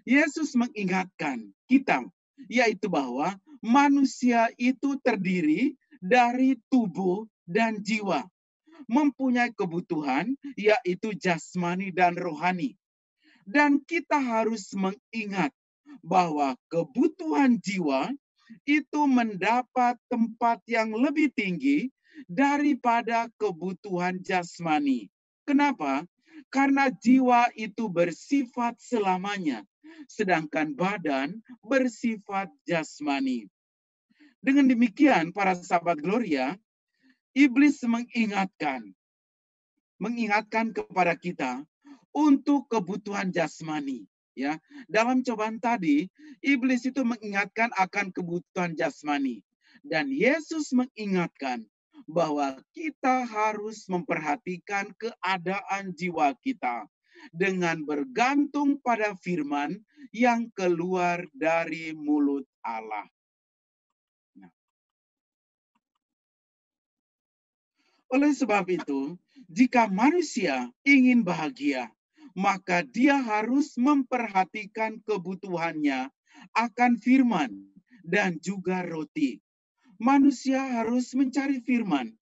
Yesus mengingatkan kita, yaitu bahwa manusia itu terdiri dari tubuh dan jiwa, mempunyai kebutuhan yaitu jasmani dan rohani. Dan kita harus mengingat bahwa kebutuhan jiwa itu mendapat tempat yang lebih tinggi daripada kebutuhan jasmani. Kenapa? Karena jiwa itu bersifat selamanya, sedangkan badan bersifat jasmani. Dengan demikian, para sahabat Gloria, iblis mengingatkan kepada kita untuk kebutuhan jasmani, ya. Dalam cobaan tadi, iblis itu mengingatkan akan kebutuhan jasmani dan Yesus mengingatkan bahwa kita harus memperhatikan keadaan jiwa kita dengan bergantung pada firman yang keluar dari mulut Allah. Nah, oleh sebab itu, jika manusia ingin bahagia, maka dia harus memperhatikan kebutuhannya akan firman dan juga roti. Manusia harus mencari firman.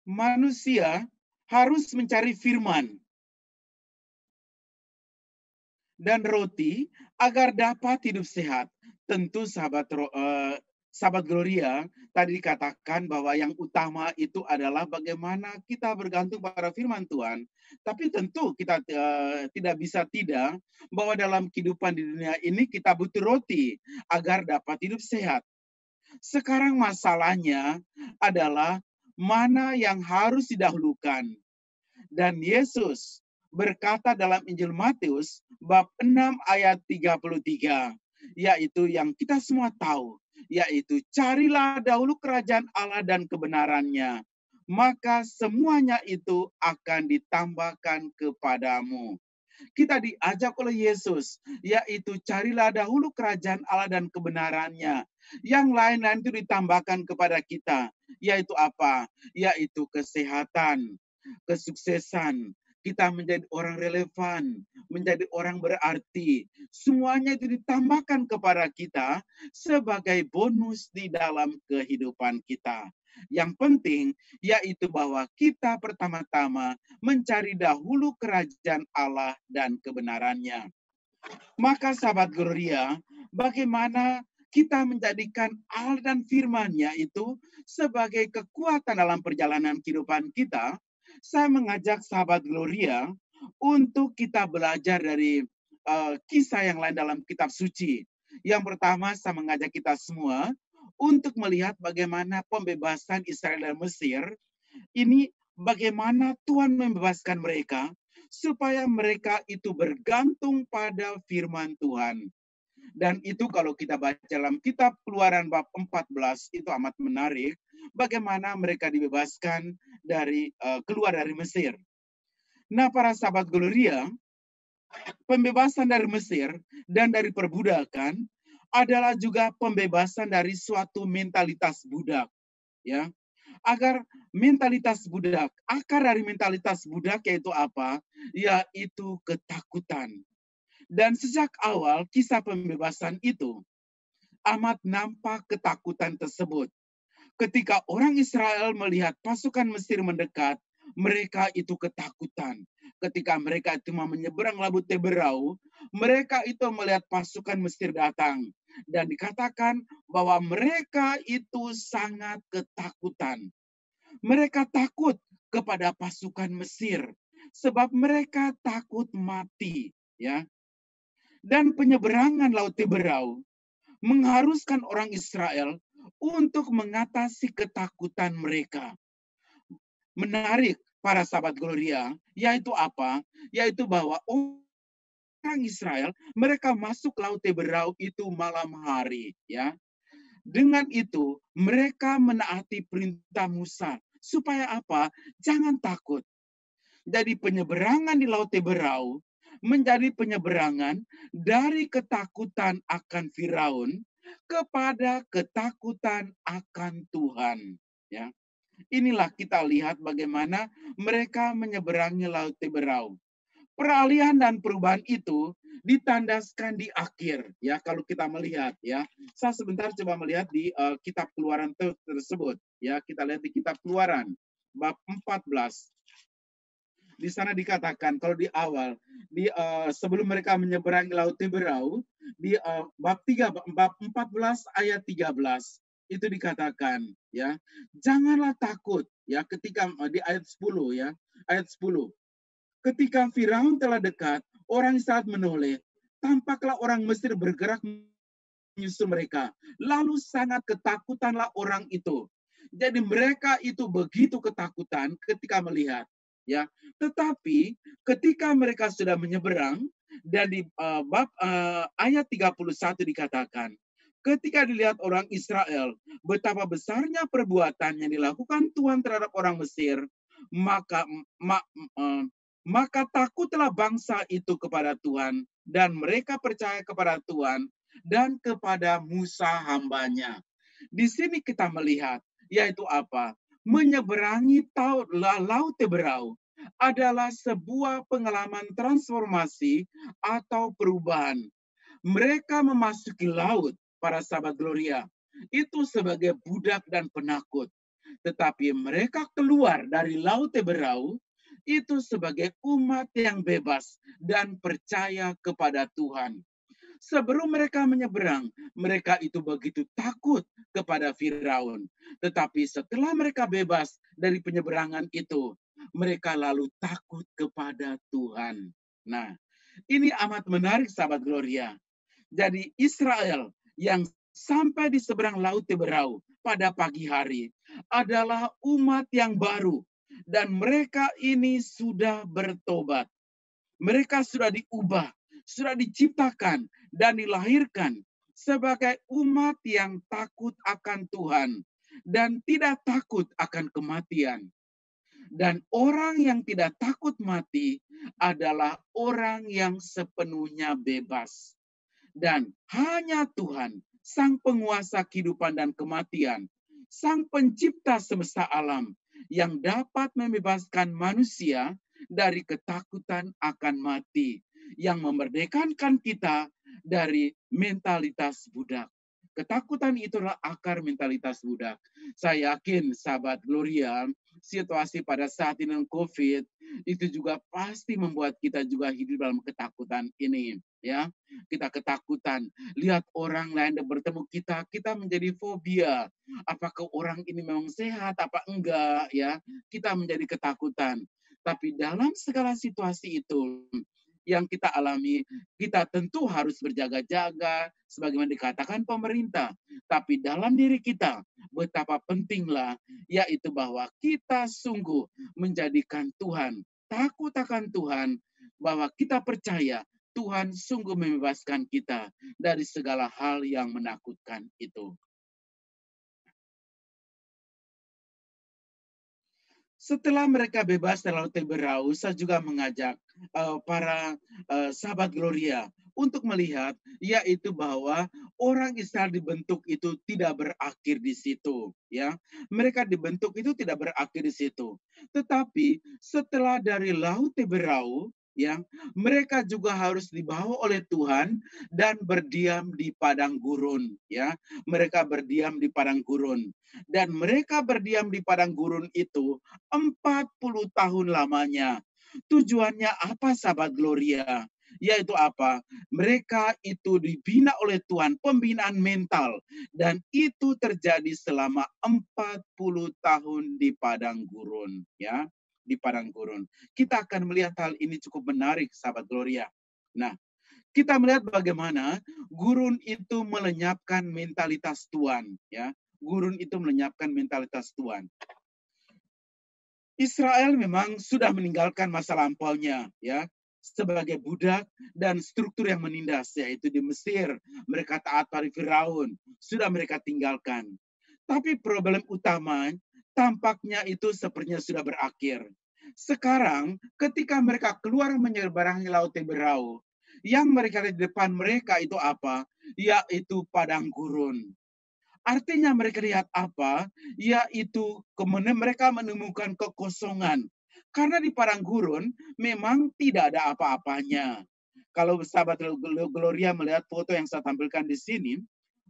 manusia harus mencari firman dan roti agar dapat hidup sehat. Tentu sahabat Gloria, tadi dikatakan bahwa yang utama itu adalah bagaimana kita bergantung pada firman Tuhan. Tapi tentu kita tidak bisa tidak bahwa dalam kehidupan di dunia ini kita butuh roti agar dapat hidup sehat. Sekarang masalahnya adalah mana yang harus didahulukan. Dan Yesus berkata dalam Injil Matius bab 6 ayat 33, yaitu yang kita semua tahu, yaitu carilah dahulu kerajaan Allah dan kebenarannya, maka semuanya itu akan ditambahkan kepadamu. Kita diajak oleh Yesus, yaitu carilah dahulu kerajaan Allah dan kebenarannya. Yang lain-lain itu ditambahkan kepada kita, yaitu apa? Yaitu kesehatan, kesuksesan, kita menjadi orang relevan, menjadi orang berarti. Semuanya itu ditambahkan kepada kita sebagai bonus di dalam kehidupan kita. Yang penting yaitu bahwa kita pertama-tama mencari dahulu kerajaan Allah dan kebenarannya. Maka sahabat Gloria, bagaimana kita menjadikan Allah dan firman-Nya itu sebagai kekuatan dalam perjalanan kehidupan kita? Saya mengajak sahabat Gloria untuk kita belajar dari kisah yang lain dalam kitab suci. Yang pertama, saya mengajak kita semua untuk melihat bagaimana pembebasan Israel dan Mesir. Ini bagaimana Tuhan membebaskan mereka supaya mereka itu bergantung pada firman Tuhan. Dan itu kalau kita baca dalam kitab Keluaran bab 14 itu amat menarik bagaimana mereka dibebaskan dari keluar dari Mesir. Nah, para sahabat Gloria, pembebasan dari Mesir dan dari perbudakan adalah juga pembebasan dari suatu mentalitas budak, ya. Agar mentalitas budak, akar dari mentalitas budak yaitu apa? Yaitu ketakutan. Dan sejak awal kisah pembebasan itu amat nampak ketakutan tersebut. Ketika orang Israel melihat pasukan Mesir mendekat, mereka itu ketakutan. Ketika mereka itu mau menyeberang Laut Teberau, mereka itu melihat pasukan Mesir datang. Dan dikatakan bahwa mereka itu sangat ketakutan. Mereka takut kepada pasukan Mesir. Sebab mereka takut mati. Ya. Dan penyeberangan Laut Teberau mengharuskan orang Israel untuk mengatasi ketakutan mereka. Menarik para sahabat Gloria, yaitu apa? Yaitu bahwa orang Israel, mereka masuk Laut Teberau itu malam hari, ya. Dengan itu, mereka menaati perintah Musa. Supaya apa? Jangan takut. Jadi penyeberangan di Laut Teberau menjadi penyeberangan dari ketakutan akan Firaun kepada ketakutan akan Tuhan. Ya. Inilah kita lihat bagaimana mereka menyeberangi Laut Teberau. Peralihan dan perubahan itu ditandaskan di akhir, ya. Kalau kita melihat, ya, saya sebentar coba melihat di kitab Keluaran tersebut, ya. Kita lihat di kitab Keluaran bab 14. Di sana dikatakan kalau di awal, sebelum mereka menyeberangi Laut Teberau, di bab 14 ayat 13 itu dikatakan, ya, janganlah takut, ya, ketika di ayat 10, ya, ayat 10. Ketika Firaun telah dekat, orang Israel menoleh. Tampaklah orang Mesir bergerak menyusul mereka. Lalu sangat ketakutanlah orang itu. Jadi mereka itu begitu ketakutan ketika melihat. Ya, tetapi ketika mereka sudah menyeberang dan di bab ayat 31 dikatakan, ketika dilihat orang Israel betapa besarnya perbuatan yang dilakukan Tuhan terhadap orang Mesir, maka takutlah bangsa itu kepada Tuhan, dan mereka percaya kepada Tuhan dan kepada Musa hambanya. Di sini kita melihat, yaitu apa? Menyeberangi Laut Teberau adalah sebuah pengalaman transformasi atau perubahan. Mereka memasuki laut, para sahabat Gloria, itu sebagai budak dan penakut. Tetapi mereka keluar dari Laut Teberau itu sebagai umat yang bebas dan percaya kepada Tuhan. Sebelum mereka menyeberang, mereka itu begitu takut kepada Firaun. Tetapi setelah mereka bebas dari penyeberangan itu, mereka lalu takut kepada Tuhan. Nah, ini amat menarik sahabat Gloria. Jadi Israel yang sampai di seberang Laut Teberau pada pagi hari adalah umat yang baru. Dan mereka ini sudah bertobat. Mereka sudah diubah, sudah diciptakan dan dilahirkan sebagai umat yang takut akan Tuhan dan tidak takut akan kematian. Dan orang yang tidak takut mati adalah orang yang sepenuhnya bebas. Dan hanya Tuhan, Sang Penguasa kehidupan dan kematian, Sang Pencipta semesta alam, yang dapat membebaskan manusia dari ketakutan akan mati, yang memerdekakan kita dari mentalitas budak. Ketakutan itulah akar mentalitas budak. Saya yakin sahabat Gloria, situasi pada saat ini dengan COVID itu juga pasti membuat kita juga hidup dalam ketakutan ini, ya. Kita ketakutan lihat orang lain yang bertemu kita, kita menjadi fobia. Apakah orang ini memang sehat apa enggak, ya? Kita menjadi ketakutan. Tapi dalam segala situasi itu yang kita alami, kita tentu harus berjaga-jaga sebagaimana dikatakan pemerintah. Tapi dalam diri kita, betapa pentinglah, yaitu bahwa kita sungguh menjadikan Tuhan, takut akan Tuhan, bahwa kita percaya Tuhan sungguh membebaskan kita dari segala hal yang menakutkan itu. Setelah mereka bebas dari Laut Teberau, saya juga mengajak para sahabat Gloria untuk melihat, yaitu bahwa orang Israel dibentuk itu tidak berakhir di situ, ya. Mereka dibentuk itu tidak berakhir di situ. Tetapi setelah dari Laut Teberau, ya, mereka juga harus dibawa oleh Tuhan dan berdiam di padang gurun, ya. Mereka berdiam di padang gurun. Dan mereka berdiam di padang gurun itu 40 tahun lamanya. Tujuannya apa sahabat Gloria? Yaitu apa? Mereka itu dibina oleh Tuhan, pembinaan mental. Dan itu terjadi selama 40 tahun di padang gurun, ya, di padang gurun. Kita akan melihat hal ini cukup menarik sahabat Gloria. Nah, kita melihat bagaimana gurun itu melenyapkan mentalitas Tuhan, ya. Gurun itu melenyapkan mentalitas Tuhan. Israel memang sudah meninggalkan masa lampaunya, ya, sebagai budak dan struktur yang menindas, yaitu di Mesir. Mereka taat pada Firaun, sudah mereka tinggalkan. Tapi problem utama tampaknya itu sepertinya sudah berakhir. Sekarang ketika mereka keluar menyeberangi Laut Teberau, yang mereka di depan mereka itu apa? Yaitu padang gurun. Artinya mereka lihat apa? Yaitu kemudian mereka menemukan kekosongan. Karena di padang gurun memang tidak ada apa-apanya. Kalau sahabat Gloria melihat foto yang saya tampilkan di sini,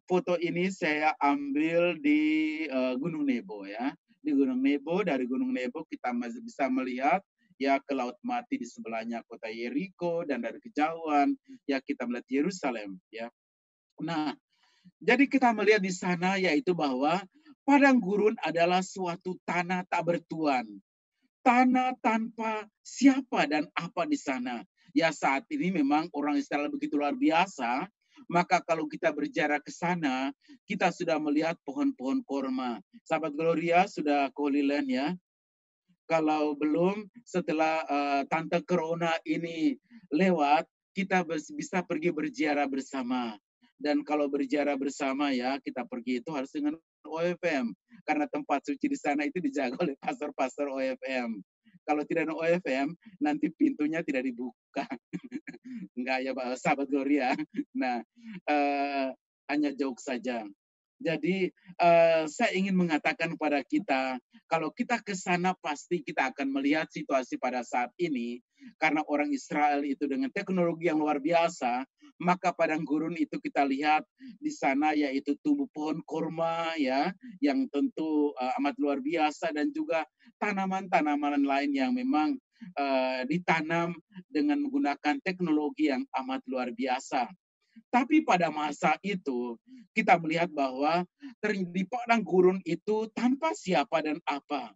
foto ini saya ambil di Gunung Nebo, ya. Di Gunung Nebo, dari Gunung Nebo kita masih bisa melihat ya ke Laut Mati di sebelahnya kota Yeriko, dan dari kejauhan ya kita melihat Yerusalem, ya. Nah, jadi kita melihat di sana yaitu bahwa padang gurun adalah suatu tanah tak bertuan. Tanah tanpa siapa dan apa di sana. Ya saat ini memang orang Israel begitu luar biasa. Maka kalau kita berjarak ke sana, kita sudah melihat pohon-pohon korma. Sahabat Gloria sudah keholilan ya. Kalau belum, setelah tante corona ini lewat, kita bisa pergi berziarah bersama. Dan kalau berziarah bersama ya, kita pergi itu harus dengan OFM. Karena tempat suci di sana itu dijaga oleh pastor-pastor OFM. Kalau tidak ada OFM, nanti pintunya tidak dibuka. Enggak ya, sahabat Gloria. Nah, hanya joke saja. Jadi saya ingin mengatakan kepada kita, kalau kita ke sana pasti kita akan melihat situasi pada saat ini, karena orang Israel itu dengan teknologi yang luar biasa, maka padang gurun itu kita lihat di sana yaitu tumbuh pohon kurma ya, yang tentu amat luar biasa, dan juga tanaman-tanaman lain yang memang ditanam dengan menggunakan teknologi yang amat luar biasa. Tapi pada masa itu, kita melihat bahwa di padang gurun itu tanpa siapa dan apa.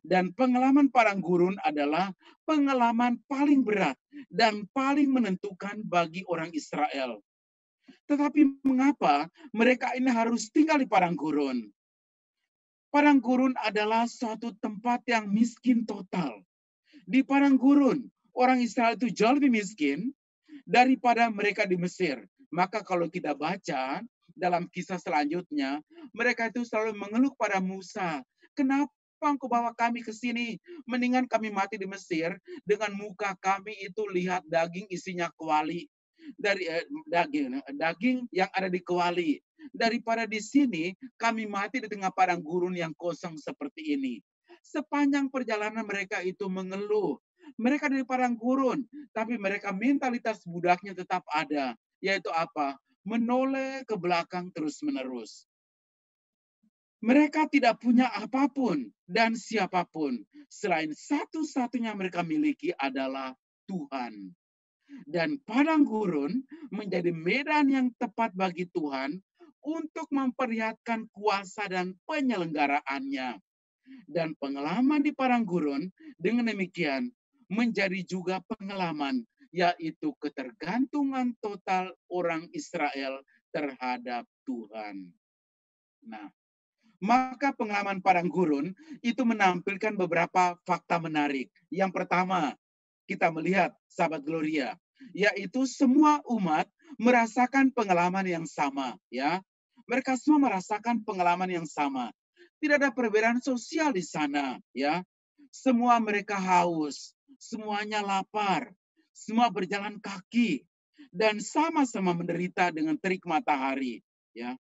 Dan pengalaman padang gurun adalah pengalaman paling berat dan paling menentukan bagi orang Israel. Tetapi mengapa mereka ini harus tinggal di padang gurun? Padang gurun adalah suatu tempat yang miskin total. Di padang gurun, orang Israel itu jauh lebih miskin daripada mereka di Mesir. Maka kalau kita baca dalam kisah selanjutnya, mereka itu selalu mengeluh pada Musa. Kenapa engkau bawa kami ke sini? Mendingan kami mati di Mesir dengan muka kami itu lihat daging isinya kuali. Dari daging yang ada di kuali. Daripada di sini kami mati di tengah padang gurun yang kosong seperti ini. Sepanjang perjalanan mereka itu mengeluh. Mereka dari padang gurun, tapi mereka mentalitas budaknya tetap ada, yaitu apa? Menoleh ke belakang terus-menerus. Mereka tidak punya apapun dan siapapun. Selain satu-satunya mereka miliki adalah Tuhan. Dan padang gurun menjadi medan yang tepat bagi Tuhan untuk memperlihatkan kuasa dan penyelenggaraannya. Dan pengalaman di padang gurun dengan demikian menjadi juga pengalaman, yaitu ketergantungan total orang Israel terhadap Tuhan. Nah, maka pengalaman padang gurun itu menampilkan beberapa fakta menarik. Yang pertama, kita melihat sahabat Gloria, yaitu semua umat merasakan pengalaman yang sama, ya. Mereka semua merasakan pengalaman yang sama. Tidak ada perbedaan sosial di sana, ya. Semua mereka haus, semuanya lapar, semua berjalan kaki, dan sama-sama menderita dengan terik matahari, ya.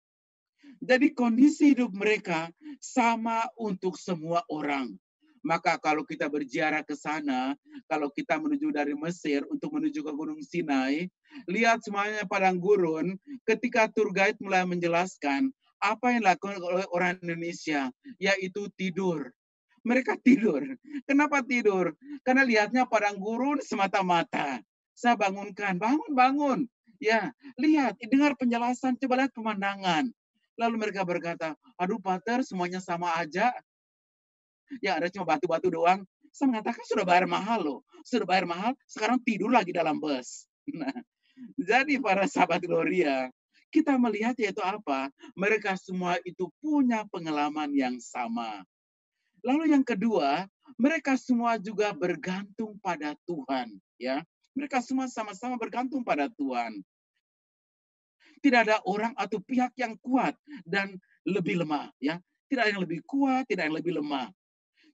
Jadi kondisi hidup mereka sama untuk semua orang. Maka kalau kita berziarah ke sana, kalau kita menuju dari Mesir untuk menuju ke Gunung Sinai, lihat semuanya padang gurun, ketika tour guide mulai menjelaskan apa yang dilakukan oleh orang Indonesia, yaitu tidur. Mereka tidur. Kenapa tidur? Karena lihatnya padang gurun semata-mata. Saya bangunkan, bangun. Ya, lihat, dengar penjelasan, coba lihat pemandangan. Lalu mereka berkata, aduh Pater, semuanya sama aja. Ya ada cuma batu-batu doang. Saya mengatakan sudah bayar mahal loh. Sudah bayar mahal, sekarang tidur lagi dalam bus. Nah, jadi para sahabat Gloria, kita melihat yaitu apa? Mereka semua itu punya pengalaman yang sama. Lalu yang kedua, mereka semua juga bergantung pada Tuhan. Ya, mereka semua sama-sama bergantung pada Tuhan. Tidak ada orang atau pihak yang kuat dan lebih lemah, ya. Tidak ada yang lebih kuat, tidak ada yang lebih lemah.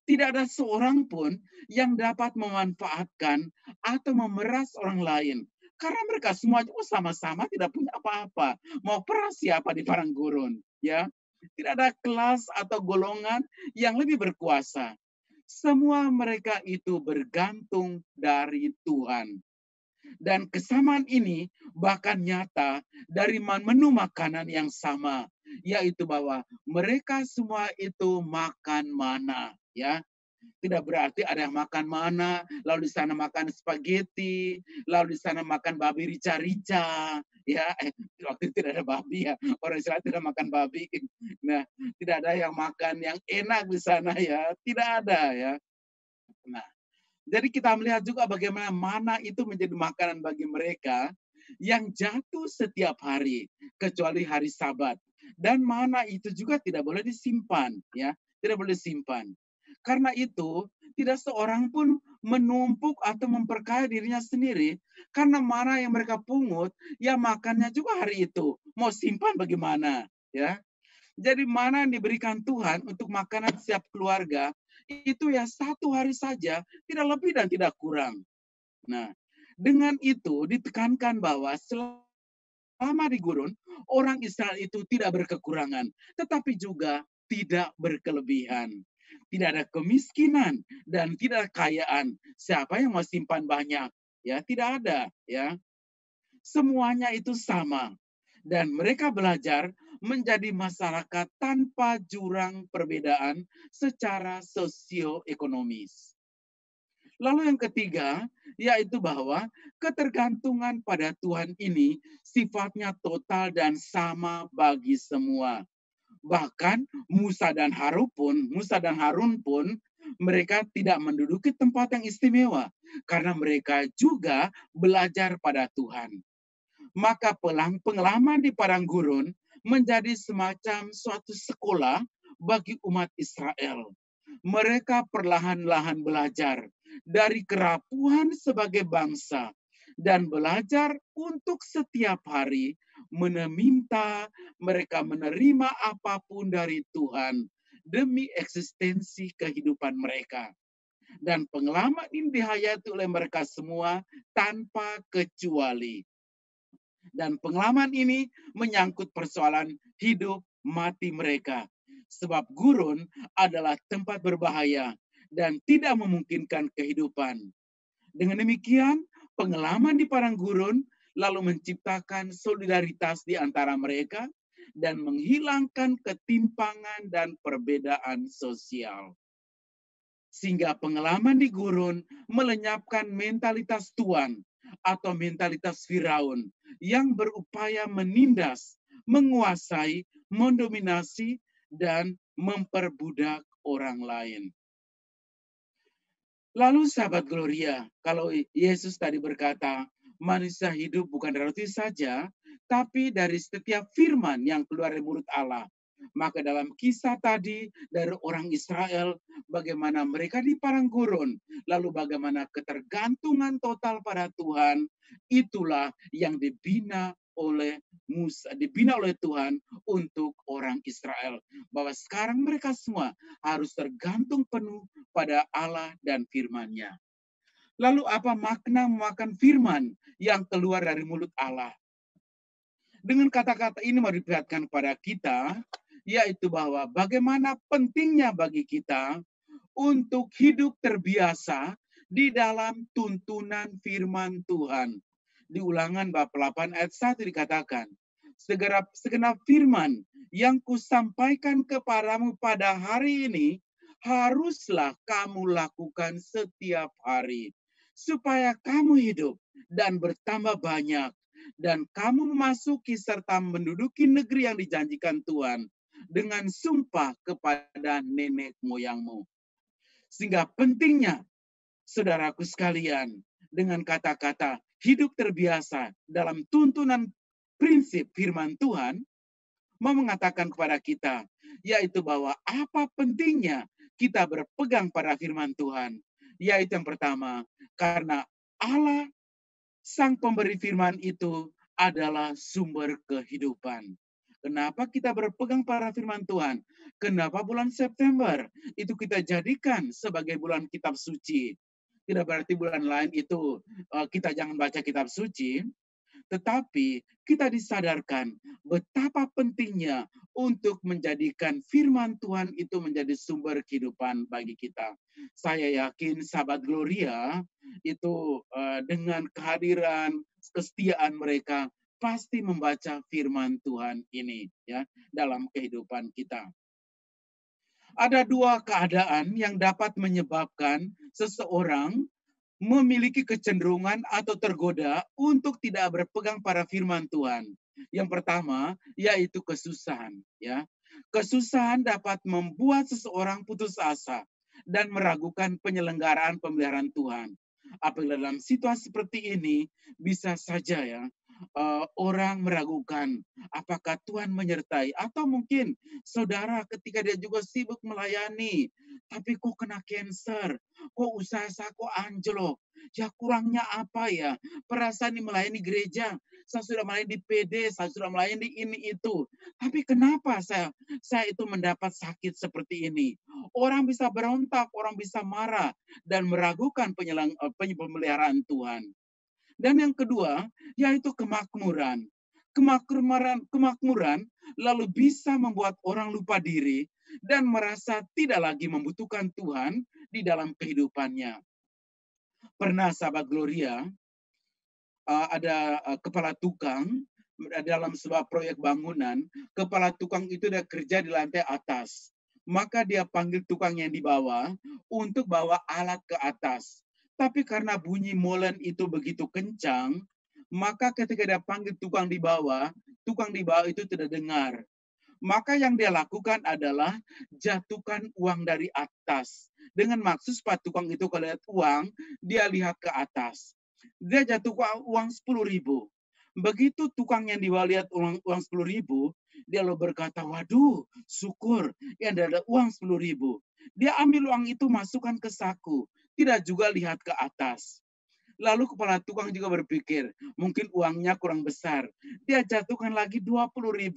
Tidak ada seorang pun yang dapat memanfaatkan atau memeras orang lain. Karena mereka semua juga sama-sama tidak punya apa-apa. Mau peras siapa di padang gurun, ya. Tidak ada kelas atau golongan yang lebih berkuasa. Semua mereka itu bergantung dari Tuhan. Dan kesamaan ini bahkan nyata dari menu makanan yang sama, yaitu bahwa mereka semua itu makan mana, ya. Tidak berarti ada yang makan mana, lalu di sana makan spaghetti, lalu di sana makan babi rica-rica, ya. Waktu itu tidak ada babi ya, orang Israel tidak makan babi. Nah, tidak ada yang makan yang enak di sana ya, tidak ada ya. Nah, jadi kita melihat juga bagaimana mana itu menjadi makanan bagi mereka yang jatuh setiap hari, kecuali hari Sabat. Dan mana itu juga tidak boleh disimpan, ya, tidak boleh disimpan. Karena itu, tidak seorang pun menumpuk atau memperkaya dirinya sendiri, karena mana yang mereka pungut, ya makannya juga hari itu. Mau simpan bagaimana, ya? Jadi mana yang diberikan Tuhan untuk makanan setiap keluarga, itu ya 1 hari saja, tidak lebih dan tidak kurang. Nah, dengan itu ditekankan bahwa selama selama di gurun, orang Israel itu tidak berkekurangan, tetapi juga tidak berkelebihan. Tidak ada kemiskinan dan tidak ada kekayaan. Siapa yang mau simpan banyak? Ya, tidak ada, ya. Semuanya itu sama. Dan mereka belajar menjadi masyarakat tanpa jurang perbedaan secara sosioekonomis. Lalu yang ketiga, yaitu bahwa ketergantungan pada Tuhan ini sifatnya total dan sama bagi semua. Bahkan Musa dan Harun pun mereka tidak menduduki tempat yang istimewa karena mereka juga belajar pada Tuhan. Maka pengalaman di padang gurun menjadi semacam suatu sekolah bagi umat Israel. Mereka perlahan-lahan belajar dari kerapuhan sebagai bangsa dan belajar untuk setiap hari meminta mereka menerima apapun dari Tuhan demi eksistensi kehidupan mereka. Dan pengalaman ini dihayati oleh mereka semua tanpa kecuali. Dan pengalaman ini menyangkut persoalan hidup mati mereka. Sebab gurun adalah tempat berbahaya dan tidak memungkinkan kehidupan. Dengan demikian, pengalaman di padang gurun lalu menciptakan solidaritas di antara mereka dan menghilangkan ketimpangan dan perbedaan sosial. Sehingga pengalaman di gurun melenyapkan mentalitas tuan atau mentalitas Firaun yang berupaya menindas, menguasai, mendominasi, dan memperbudak orang lain. Lalu sahabat Gloria, kalau Yesus tadi berkata, manusia hidup bukan dari roti saja, tapi dari setiap firman yang keluar dari mulut Allah. Maka dalam kisah tadi dari orang Israel, bagaimana mereka di padang gurun, lalu bagaimana ketergantungan total pada Tuhan, itulah yang dibina oleh Musa, dibina oleh Tuhan untuk orang Israel. Bahwa sekarang mereka semua harus tergantung penuh pada Allah dan firman-Nya. Lalu apa makna memakan firman yang keluar dari mulut Allah? Dengan kata-kata ini mau diperlihatkan kepada kita, yaitu bahwa bagaimana pentingnya bagi kita untuk hidup terbiasa di dalam tuntunan firman Tuhan. Di Ulangan bab 8 ayat 1 dikatakan, segenap firman yang kusampaikan kepadamu pada hari ini, haruslah kamu lakukan setiap hari, supaya kamu hidup dan bertambah banyak, dan kamu memasuki serta menduduki negeri yang dijanjikan Tuhan dengan sumpah kepada nenek moyangmu. Sehingga pentingnya, saudaraku sekalian, dengan kata-kata hidup terbiasa dalam tuntunan prinsip firman Tuhan, mau mengatakan kepada kita, yaitu bahwa apa pentingnya kita berpegang pada firman Tuhan. Yaitu yang pertama, karena Allah Sang pemberi firman itu adalah sumber kehidupan. Kenapa kita berpegang pada firman Tuhan? Kenapa bulan September itu kita jadikan sebagai bulan kitab suci? Tidak berarti bulan lain itu kita jangan baca kitab suci, tetapi kita disadarkan betapa pentingnya untuk menjadikan firman Tuhan itu menjadi sumber kehidupan bagi kita. Saya yakin sahabat Gloria itu dengan kehadiran, kesetiaan mereka pasti membaca firman Tuhan ini ya dalam kehidupan kita. Ada dua keadaan yang dapat menyebabkan seseorang memiliki kecenderungan atau tergoda untuk tidak berpegang pada firman Tuhan. Yang pertama yaitu kesusahan, ya. Kesusahan dapat membuat seseorang putus asa dan meragukan penyelenggaraan pemeliharaan Tuhan. Apabila dalam situasi seperti ini bisa saja ya orang meragukan apakah Tuhan menyertai, atau mungkin saudara ketika dia juga sibuk melayani tapi kok kena cancer, kok usaha saya kok anjlok, ya kurangnya apa ya, perasaan melayani gereja, saya sudah melayani di PD, saya sudah melayani di ini itu, tapi kenapa saya itu mendapat sakit seperti ini? Orang bisa berontak, orang bisa marah dan meragukan pemeliharaan Tuhan. Dan yang kedua, yaitu kemakmuran. Kemakmuran lalu bisa membuat orang lupa diri dan merasa tidak lagi membutuhkan Tuhan di dalam kehidupannya. Pernah sahabat Gloria, ada kepala tukang dalam sebuah proyek bangunan. Kepala tukang itu dia kerja di lantai atas. Maka dia panggil tukang yang di bawah untuk bawa alat ke atas. Tapi karena bunyi molen itu begitu kencang, maka ketika dia panggil tukang di bawah itu tidak dengar. Maka yang dia lakukan adalah jatuhkan uang dari atas. Dengan maksud supaya tukang itu kalau lihat uang, dia lihat ke atas. Dia jatuhkan uang 10.000. Begitu tukang yang di bawah lihat uang 10.000, dia lalu berkata, waduh, syukur ya ada uang 10.000. Dia ambil uang itu masukkan ke saku, tidak juga lihat ke atas. Lalu kepala tukang juga berpikir, mungkin uangnya kurang besar. Dia jatuhkan lagi 20.000.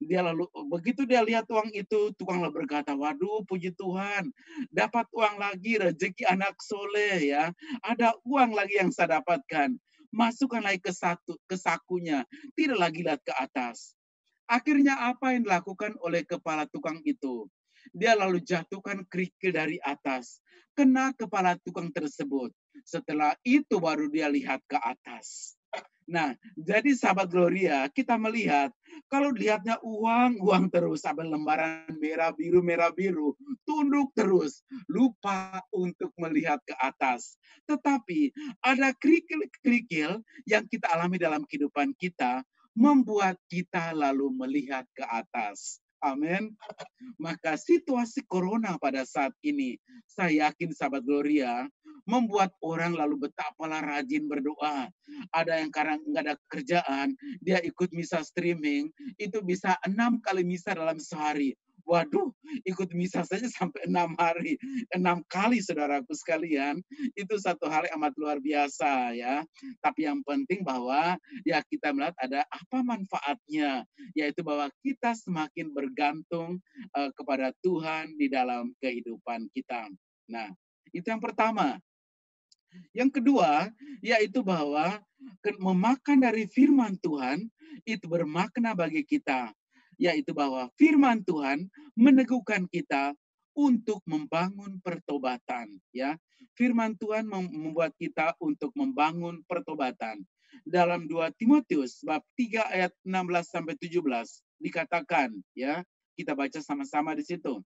Dia lalu begitu dia lihat uang itu, tukang lalu berkata, waduh puji Tuhan, dapat uang lagi, rezeki anak soleh ya. Ada uang lagi yang saya dapatkan. Masukkan lagi ke sakunya, tidak lagi lihat ke atas. Akhirnya apa yang dilakukan oleh kepala tukang itu? Dia lalu jatuhkan kerikil dari atas, kena kepala tukang tersebut. Setelah itu baru dia lihat ke atas. Nah, jadi sahabat Gloria, kita melihat kalau dilihatnya uang terus, sampai lembaran merah biru, tunduk terus, lupa untuk melihat ke atas. Tetapi ada kerikil-kerikil yang kita alami dalam kehidupan kita, membuat kita lalu melihat ke atas. Amin. Maka situasi corona pada saat ini, saya yakin sahabat Gloria, membuat orang lalu betapa rajin berdoa. Ada yang karena nggak ada kerjaan, dia ikut misa streaming, itu bisa 6 kali misa dalam sehari. Waduh, ikut misa saja sampai 6 hari, 6 kali saudaraku sekalian, itu satu hal yang amat luar biasa ya. Tapi yang penting bahwa ya kita melihat ada apa manfaatnya, yaitu bahwa kita semakin bergantung kepada Tuhan di dalam kehidupan kita. Nah, itu yang pertama. Yang kedua, yaitu bahwa memakan dari firman Tuhan itu bermakna bagi kita, yaitu bahwa firman Tuhan meneguhkan kita untuk membangun pertobatan, ya. Firman Tuhan membuat kita untuk membangun pertobatan. Dalam 2 Timotius bab 3 ayat 16 sampai 17 dikatakan, ya. Kita baca sama-sama di situ.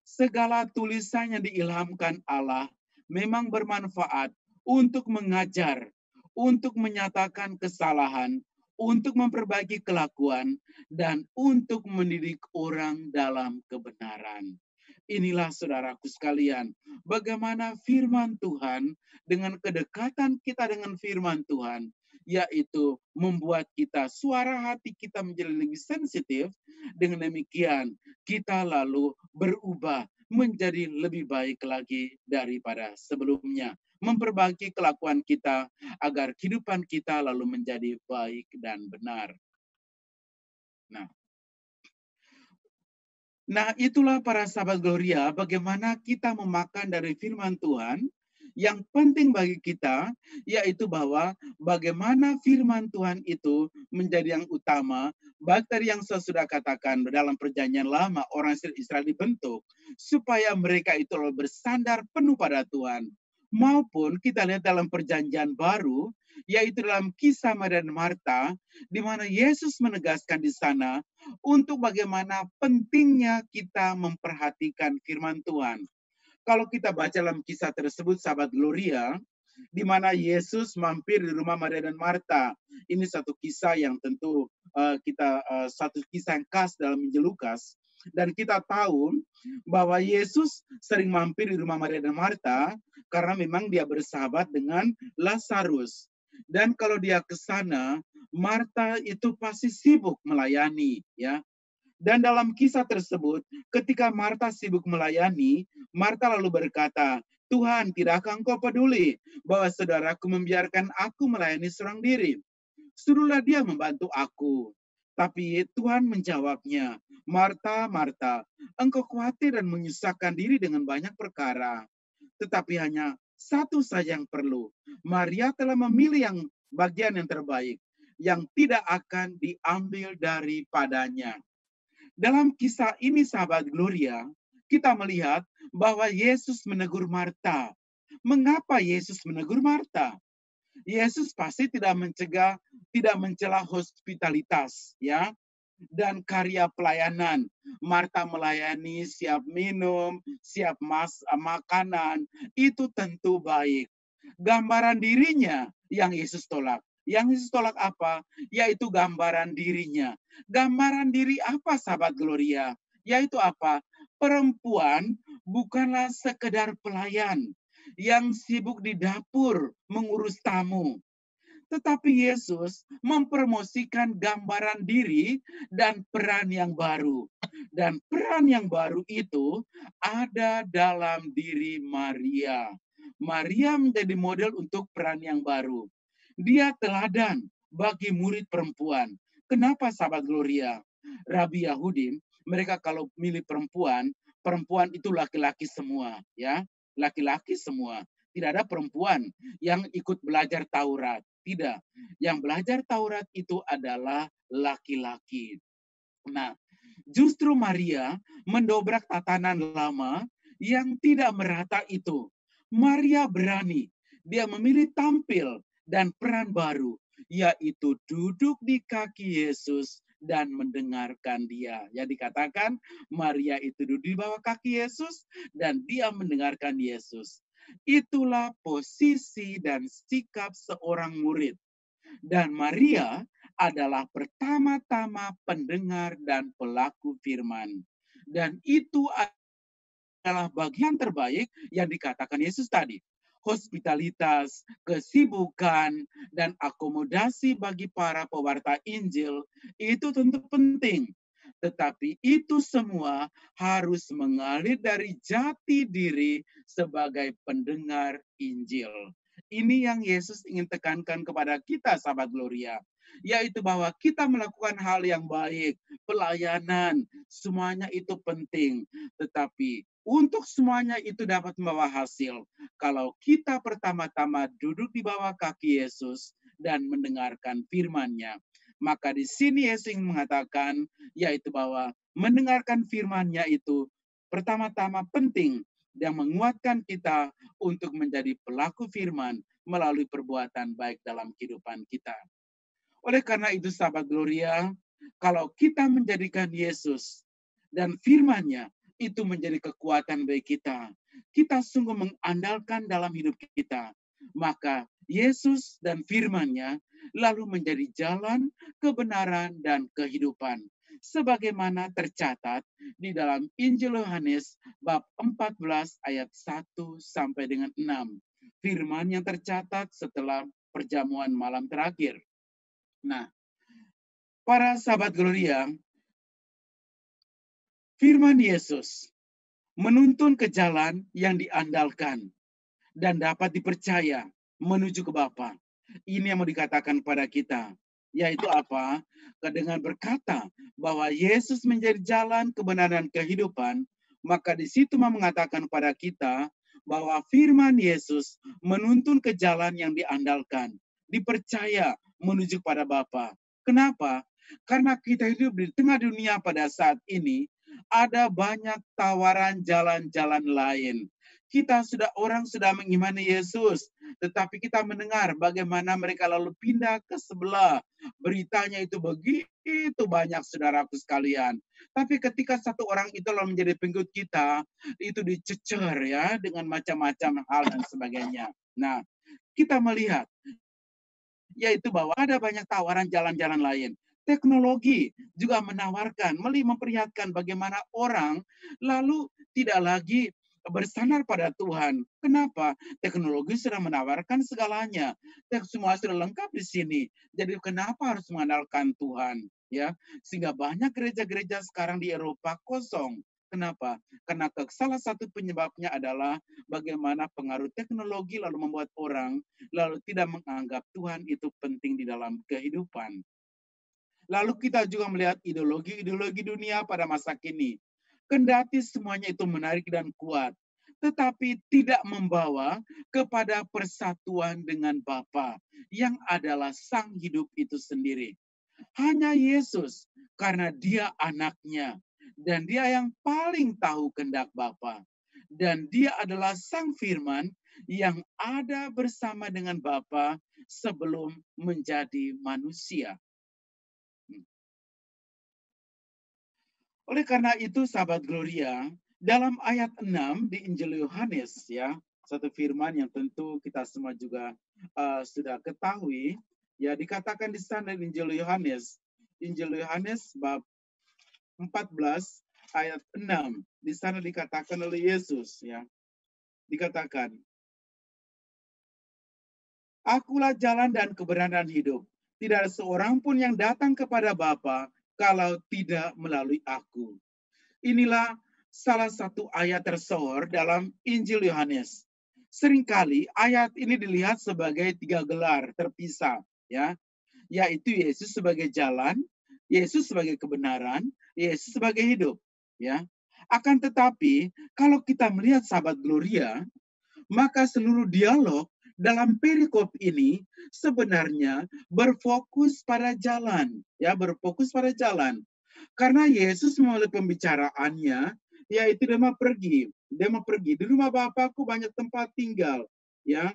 Segala tulisan yang diilhamkan Allah memang bermanfaat untuk mengajar, untuk menyatakan kesalahan, untuk memperbaiki kelakuan, dan untuk mendidik orang dalam kebenaran. Inilah saudaraku sekalian, bagaimana firman Tuhan dengan kedekatan kita dengan firman Tuhan, yaitu membuat kita, suara hati kita menjadi lebih sensitif. Dengan demikian, kita lalu berubah menjadi lebih baik lagi daripada sebelumnya. Memperbaiki kelakuan kita agar kehidupan kita lalu menjadi baik dan benar. Nah, itulah para sahabat Gloria, bagaimana kita memakan dari firman Tuhan. Yang penting bagi kita, yaitu bahwa bagaimana firman Tuhan itu menjadi yang utama, baik dari yang saya sudah katakan dalam perjanjian lama, orang Israel dibentuk, supaya mereka itu bersandar penuh pada Tuhan. Maupun kita lihat dalam perjanjian baru, yaitu dalam kisah Maria dan Marta, di mana Yesus menegaskan di sana, untuk bagaimana pentingnya kita memperhatikan firman Tuhan. Kalau kita baca dalam kisah tersebut, sahabat Gloria, di mana Yesus mampir di rumah Maria dan Marta. Ini satu kisah yang tentu satu kisah yang khas dalam Injil Lukas. Dan kita tahu bahwa Yesus sering mampir di rumah Maria dan Marta karena memang dia bersahabat dengan Lazarus. Dan kalau dia ke sana, Marta itu pasti sibuk melayani, ya. Dan dalam kisah tersebut, ketika Marta sibuk melayani, Marta lalu berkata, Tuhan, tidakkah engkau peduli bahwa saudaraku membiarkan aku melayani seorang diri? Suruhlah dia membantu aku. Tapi Tuhan menjawabnya, Marta, Marta, engkau khawatir dan menyusahkan diri dengan banyak perkara. Tetapi hanya satu saja yang perlu. Maria telah memilih yang bagian yang terbaik. yang tidak akan diambil daripadanya. Dalam kisah ini sahabat Gloria, kita melihat bahwa Yesus menegur Marta. Mengapa Yesus menegur Marta? Yesus pasti tidak mencela hospitalitas, ya, dan karya pelayanan. Marta melayani, siap minum, siap makanan, itu tentu baik. Gambaran dirinya yang Yesus tolak. Yang Yesus tolak apa? Yaitu gambaran dirinya. Gambaran diri apa sahabat Gloria? Yaitu apa? Perempuan bukanlah sekedar pelayan yang sibuk di dapur mengurus tamu. Tetapi Yesus mempromosikan gambaran diri dan peran yang baru. Dan peran yang baru itu ada dalam diri Maria. Maria menjadi model untuk peran yang baru. Dia teladan bagi murid perempuan. Kenapa sahabat Gloria? Rabi Yahudi, mereka kalau milih perempuan, perempuan itu laki-laki semua, ya. Laki-laki semua. Tidak ada perempuan yang ikut belajar Taurat. Tidak. Yang belajar Taurat itu adalah laki-laki. Nah, justru Maria mendobrak tatanan lama yang tidak merata itu. Maria berani. Dia memilih tampil dan peran baru, yaitu duduk di kaki Yesus dan mendengarkan dia. Ya, dikatakan Maria itu duduk di bawah kaki Yesus dan dia mendengarkan Yesus. Itulah posisi dan sikap seorang murid. Dan Maria adalah pertama-tama pendengar dan pelaku firman. Dan itu adalah bagian terbaik yang dikatakan Yesus tadi. Hospitalitas, kesibukan, dan akomodasi bagi para pewarta Injil itu tentu penting. Tetapi itu semua harus mengalir dari jati diri sebagai pendengar Injil. Ini yang Yesus ingin tekankan kepada kita, sahabat Gloria. Yaitu bahwa kita melakukan hal yang baik, pelayanan, semuanya itu penting. Tetapi untuk semuanya itu dapat membawa hasil, kalau kita pertama-tama duduk di bawah kaki Yesus dan mendengarkan firman-Nya. Maka di sini Yesus ingin mengatakan, yaitu bahwa mendengarkan firman-Nya itu pertama-tama penting dan menguatkan kita untuk menjadi pelaku firman melalui perbuatan baik dalam kehidupan kita. Oleh karena itu sahabat Gloria, kalau kita menjadikan Yesus dan firman-Nya itu menjadi kekuatan bagi kita, kita sungguh mengandalkan dalam hidup kita, maka Yesus dan firman-Nya lalu menjadi jalan, kebenaran, dan kehidupan. Sebagaimana tercatat di dalam Injil Yohanes bab 14 ayat 1 sampai dengan 6. Firman yang tercatat setelah perjamuan malam terakhir. Nah, para sahabat Gloria, firman Yesus menuntun ke jalan yang diandalkan dan dapat dipercaya menuju ke Bapa. Ini yang mau dikatakan pada kita, yaitu apa? Dengan berkata bahwa Yesus menjadi jalan, kebenaran, kehidupan, maka di situ mau mengatakan pada kita bahwa firman Yesus menuntun ke jalan yang diandalkan, dipercaya menuju pada Bapa. Kenapa? Karena kita hidup di tengah dunia pada saat ini, ada banyak tawaran jalan-jalan lain. Orang sudah mengimani Yesus, tetapi kita mendengar bagaimana mereka lalu pindah ke sebelah. Beritanya itu begitu banyak, saudaraku sekalian. Tapi ketika satu orang itu lalu menjadi pengikut kita, itu dicecer ya dengan macam-macam hal dan sebagainya. Nah, kita melihat yaitu bahwa ada banyak tawaran jalan-jalan lain. Teknologi juga menawarkan, memperlihatkan bagaimana orang lalu tidak lagi bersandar pada Tuhan. Kenapa? Teknologi sudah menawarkan segalanya. Semua sudah lengkap di sini. Jadi kenapa harus mengandalkan Tuhan? Ya, sehingga banyak gereja-gereja sekarang di Eropa kosong. Kenapa? Karena salah satu penyebabnya adalah bagaimana pengaruh teknologi lalu membuat orang lalu tidak menganggap Tuhan itu penting di dalam kehidupan. Lalu kita juga melihat ideologi-ideologi dunia pada masa kini. Kendati semuanya itu menarik dan kuat, tetapi tidak membawa kepada persatuan dengan Bapa yang adalah Sang Hidup itu sendiri. Hanya Yesus, karena dia anaknya, dan dia yang paling tahu kehendak Bapa. Dan dia adalah Sang Firman yang ada bersama dengan Bapa sebelum menjadi manusia. Oleh karena itu, sahabat Gloria, dalam ayat 6 di Injil Yohanes, ya, satu firman yang tentu kita semua juga sudah ketahui, ya, dikatakan di sana di Injil Yohanes bab 14 ayat 6. Di sana dikatakan oleh Yesus, ya, dikatakan, Akulah jalan dan kebenaran hidup. Tidak ada seorang pun yang datang kepada Bapa kalau tidak melalui aku. Inilah salah satu ayat tersohor dalam Injil Yohanes. Seringkali ayat ini dilihat sebagai tiga gelar terpisah, ya, yaitu Yesus sebagai jalan, Yesus sebagai kebenaran, Yesus sebagai hidup, ya. Akan tetapi kalau kita melihat sahabat Gloria, maka seluruh dialog dalam perikop ini sebenarnya berfokus pada jalan, ya, berfokus pada jalan. Karena Yesus melalui pembicaraannya, yaitu dia mau pergi. Dia mau pergi. Di rumah Bapakku banyak tempat tinggal, ya.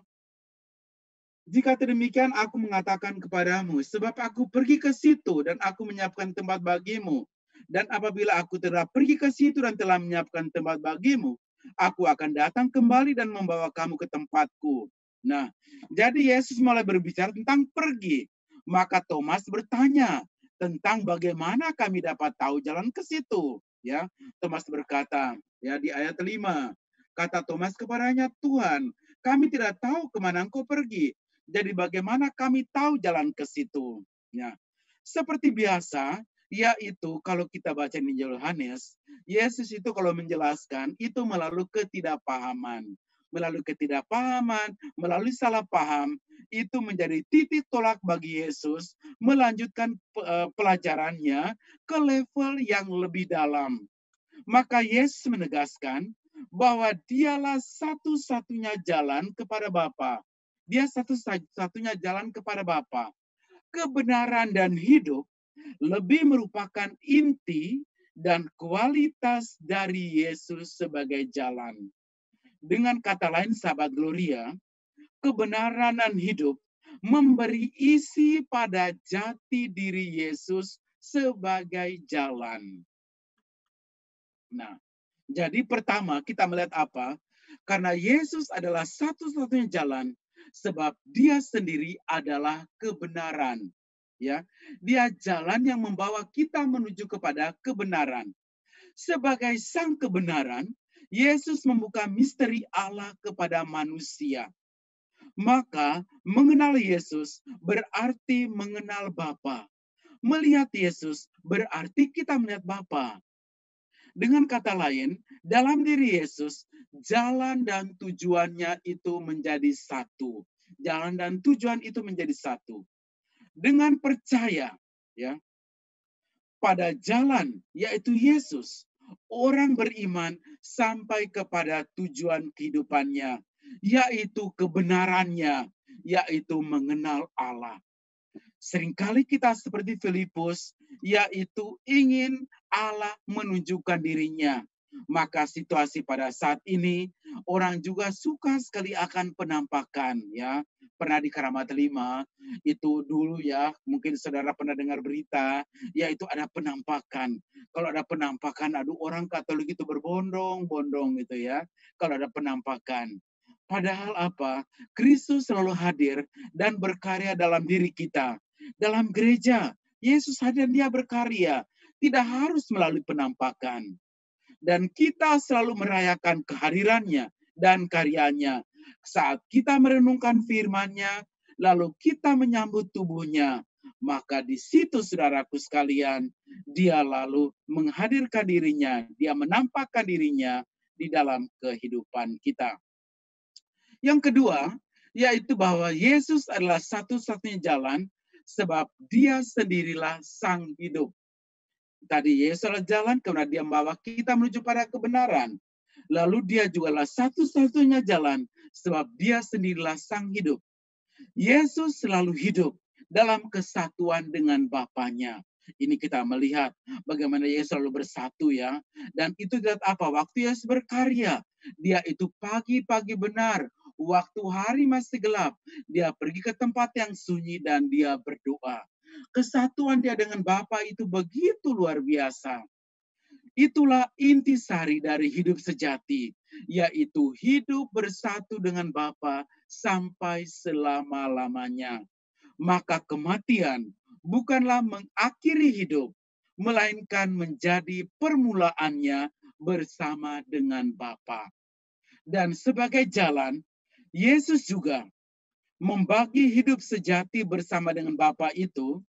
Jika demikian aku mengatakan kepadamu, sebab aku pergi ke situ dan aku menyiapkan tempat bagimu. Dan apabila aku telah pergi ke situ dan telah menyiapkan tempat bagimu, aku akan datang kembali dan membawa kamu ke tempatku. Nah, jadi Yesus mulai berbicara tentang pergi. Maka Thomas bertanya tentang bagaimana kami dapat tahu jalan ke situ. Ya, Thomas berkata, ya, di ayat 5, kata Thomas kepadanya, Tuhan, kami tidak tahu kemana engkau pergi. Jadi bagaimana kami tahu jalan ke situ? Ya, seperti biasa, yaitu kalau kita baca Injil Yohanes, Yesus itu kalau menjelaskan itu melalui ketidakpahaman. Melalui ketidakpahaman, melalui salah paham, itu menjadi titik tolak bagi Yesus melanjutkan pelajarannya ke level yang lebih dalam. Maka Yesus menegaskan bahwa dialah satu-satunya jalan kepada Bapa. Dia satu-satunya jalan kepada Bapa. Kebenaran dan hidup lebih merupakan inti dan kualitas dari Yesus sebagai jalan. Dengan kata lain, sahabat Gloria, kebenaran dan hidup memberi isi pada jati diri Yesus sebagai jalan. Nah, jadi pertama kita melihat apa? Karena Yesus adalah satu-satunya jalan, sebab dia sendiri adalah kebenaran. Ya, dia jalan yang membawa kita menuju kepada kebenaran. Sebagai sang kebenaran, Yesus membuka misteri Allah kepada manusia. Maka mengenal Yesus berarti mengenal Bapa. Melihat Yesus berarti kita melihat Bapa. Dengan kata lain, dalam diri Yesus, jalan dan tujuannya itu menjadi satu. Jalan dan tujuan itu menjadi satu. Dengan percaya, ya, pada jalan, yaitu Yesus, orang beriman sampai kepada tujuan kehidupannya, yaitu kebenarannya, yaitu mengenal Allah. Seringkali kita seperti Filipus, yaitu ingin Allah menunjukkan dirinya. Maka situasi pada saat ini, orang juga suka sekali akan penampakan. Ya, pernah di Keramat 5, itu dulu ya, mungkin saudara pernah dengar berita, yaitu ada penampakan. Kalau ada penampakan, aduh orang Katolik itu berbondong-bondong gitu ya, kalau ada penampakan. Padahal apa? Kristus selalu hadir dan berkarya dalam diri kita. Dalam gereja, Yesus hadir, dia berkarya. Tidak harus melalui penampakan. Dan kita selalu merayakan kehadirannya dan karyanya. Saat kita merenungkan firman-Nya, lalu kita menyambut tubuhnya, maka di situ saudaraku sekalian, dia lalu menghadirkan dirinya, dia menampakkan dirinya di dalam kehidupan kita. Yang kedua, yaitu bahwa Yesus adalah satu-satunya jalan, sebab dia sendirilah sang hidup. Tadi Yesus adalah jalan, karena dia membawa kita menuju pada kebenaran. Lalu dia jugalah satu-satunya jalan, sebab dia sendirilah sang hidup. Yesus selalu hidup dalam kesatuan dengan Bapaknya. Ini kita melihat bagaimana Yesus selalu bersatu ya. Dan itu lihat apa? Waktu Yesus berkarya, dia itu pagi-pagi benar. Waktu hari masih gelap, dia pergi ke tempat yang sunyi dan dia berdoa. Kesatuan dia dengan Bapa itu begitu luar biasa. Itulah intisari dari hidup sejati, yaitu hidup bersatu dengan Bapa sampai selama-lamanya. Maka kematian bukanlah mengakhiri hidup, melainkan menjadi permulaannya bersama dengan Bapa. Dan sebagai jalan, Yesus juga membagi hidup sejati bersama dengan Bapa itu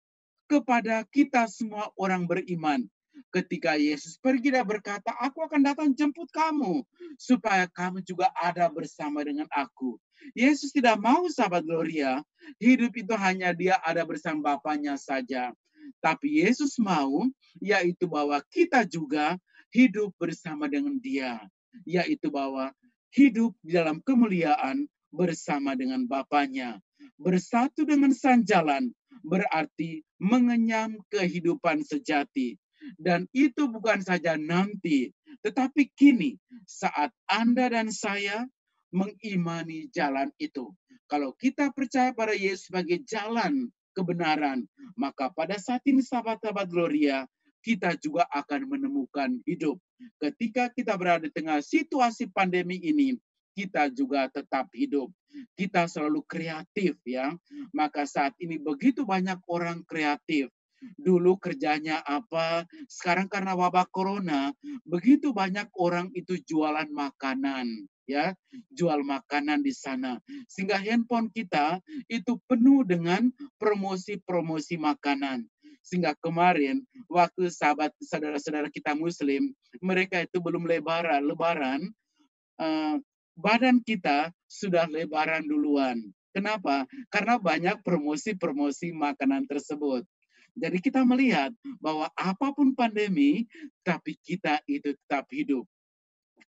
kepada kita semua orang beriman. Ketika Yesus pergi dan berkata, aku akan datang jemput kamu, supaya kamu juga ada bersama dengan aku. Yesus tidak mau, sahabat Gloria, hidup itu hanya dia ada bersama Bapaknya saja. Tapi Yesus mau, yaitu bahwa kita juga hidup bersama dengan dia. Yaitu bahwa hidup di dalam kemuliaan bersama dengan Bapaknya. Bersatu dengan sang jalan, berarti mengenyam kehidupan sejati. Dan itu bukan saja nanti, tetapi kini saat Anda dan saya mengimani jalan itu. Kalau kita percaya pada Yesus sebagai jalan kebenaran, maka pada saat ini sahabat-sahabat Gloria, kita juga akan menemukan hidup. Ketika kita berada di tengah situasi pandemi ini, kita juga tetap hidup. Kita selalu kreatif ya. Maka saat ini begitu banyak orang kreatif. Dulu kerjanya apa, sekarang karena wabah corona, begitu banyak orang itu jualan makanan, ya, jual makanan di sana. Sehingga handphone kita itu penuh dengan promosi-promosi makanan. Sehingga kemarin waktu saudara-saudara kita Muslim, mereka itu belum lebaran, badan kita sudah lebaran duluan. Kenapa? Karena banyak promosi-promosi makanan tersebut. Jadi kita melihat bahwa apapun pandemi, tapi kita itu tetap hidup.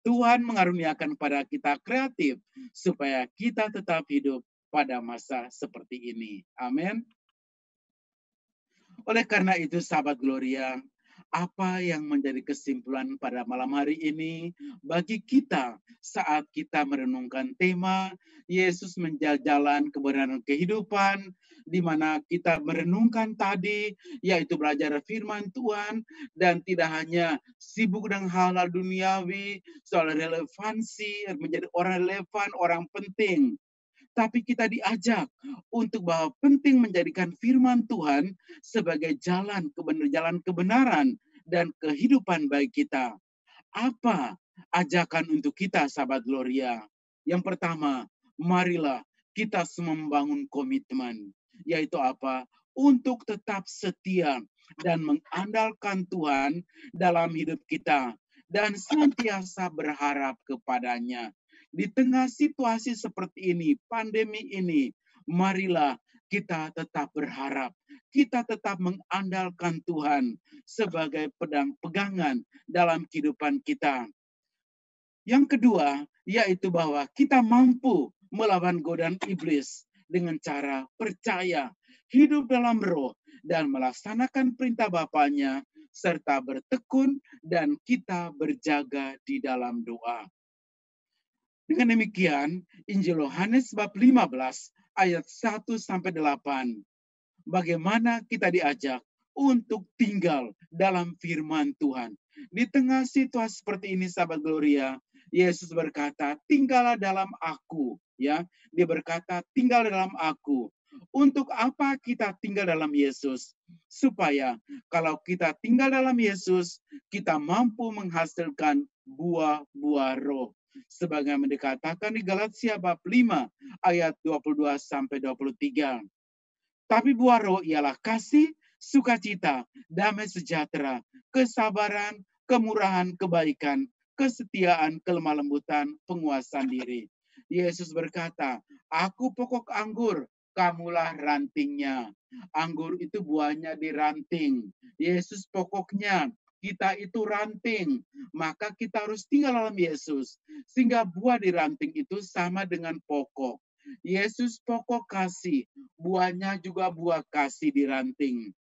Tuhan mengaruniakan pada kita kreatif supaya kita tetap hidup pada masa seperti ini. Amin. Oleh karena itu, sahabat Gloria, apa yang menjadi kesimpulan pada malam hari ini bagi kita saat kita merenungkan tema Yesus menjadi jalan kebenaran kehidupan, di mana kita merenungkan tadi, yaitu belajar firman Tuhan, dan tidak hanya sibuk dengan hal-hal duniawi, soal relevansi, menjadi orang relevan, orang penting. Tapi kita diajak untuk bahwa penting menjadikan firman Tuhan sebagai jalan kebenaran dan kehidupan bagi kita. Apa ajakan untuk kita, sahabat Gloria? Yang pertama, marilah kita semua membangun komitmen. Yaitu apa? Untuk tetap setia dan mengandalkan Tuhan dalam hidup kita. Dan senantiasa berharap kepadanya. Di tengah situasi seperti ini, pandemi ini, marilah kita tetap berharap. Kita tetap mengandalkan Tuhan sebagai pegangan dalam kehidupan kita. Yang kedua, yaitu bahwa kita mampu melawan godaan iblis dengan cara percaya, hidup dalam roh, dan melaksanakan perintah Bapaknya, serta bertekun dan kita berjaga di dalam doa. Dengan demikian, Injil Yohanes bab 15 ayat 1-8. Bagaimana kita diajak untuk tinggal dalam firman Tuhan. Di tengah situasi seperti ini, sahabat Gloria, Yesus berkata, tinggallah dalam aku. Ya, dia berkata, tinggal dalam aku. Untuk apa kita tinggal dalam Yesus? Supaya kalau kita tinggal dalam Yesus, kita mampu menghasilkan buah-buah roh. Sebagaimana dikatakan di Galatia bab 5 ayat 22-23. Tapi buah roh ialah kasih, sukacita, damai sejahtera, kesabaran, kemurahan, kebaikan, kesetiaan, kelemah lembutan, penguasaan diri. Yesus berkata, aku pokok anggur, kamulah rantingnya. Anggur itu buahnya di ranting. Yesus pokoknya, Kita itu ranting, maka kita harus tinggal dalam Yesus. Sehingga buah di ranting itu sama dengan pokok. Yesus pokok kasih, buahnya juga buah kasih di ranting.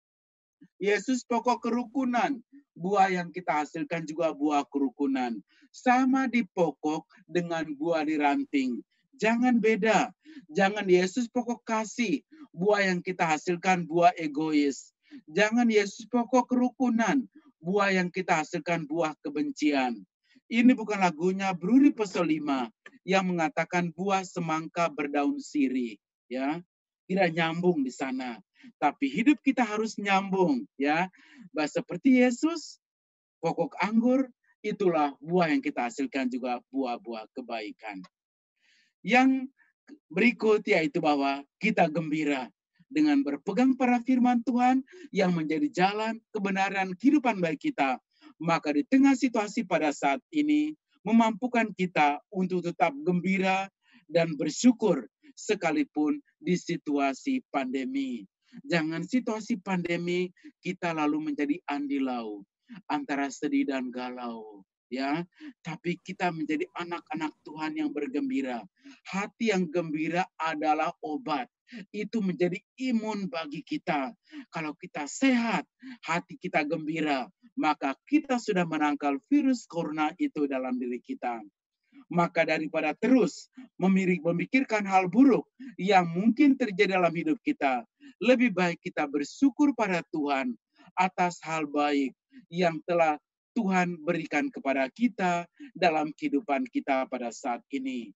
Yesus pokok kerukunan, buah yang kita hasilkan juga buah kerukunan. Sama di pokok dengan buah di ranting. Jangan beda. Jangan Yesus pokok kasih, buah yang kita hasilkan buah egois. Jangan Yesus pokok kerukunan, buah yang kita hasilkan buah kebencian. Ini bukan lagunya Bruri Pesol 5 yang mengatakan buah semangka berdaun sirih, ya. Tidak nyambung di sana. Tapi hidup kita harus nyambung, ya. Seperti Yesus, pokok anggur, itulah buah yang kita hasilkan juga buah-buah kebaikan. Yang berikut yaitu bahwa kita gembira dengan berpegang pada firman Tuhan yang menjadi jalan kebenaran kehidupan baik kita. Maka di tengah situasi pada saat ini memampukan kita untuk tetap gembira dan bersyukur sekalipun di situasi pandemi. Jangan situasi pandemi kita lalu menjadi andilau antara sedih dan galau, ya. Tapi kita menjadi anak-anak Tuhan yang bergembira. Hati yang gembira adalah obat. Itu menjadi imun bagi kita. Kalau kita sehat, hati kita gembira, maka kita sudah menangkal virus corona itu dalam diri kita. Maka daripada terus memikirkan hal buruk yang mungkin terjadi dalam hidup kita, lebih baik kita bersyukur pada Tuhan atas hal baik yang telah Tuhan berikan kepada kita dalam kehidupan kita pada saat ini.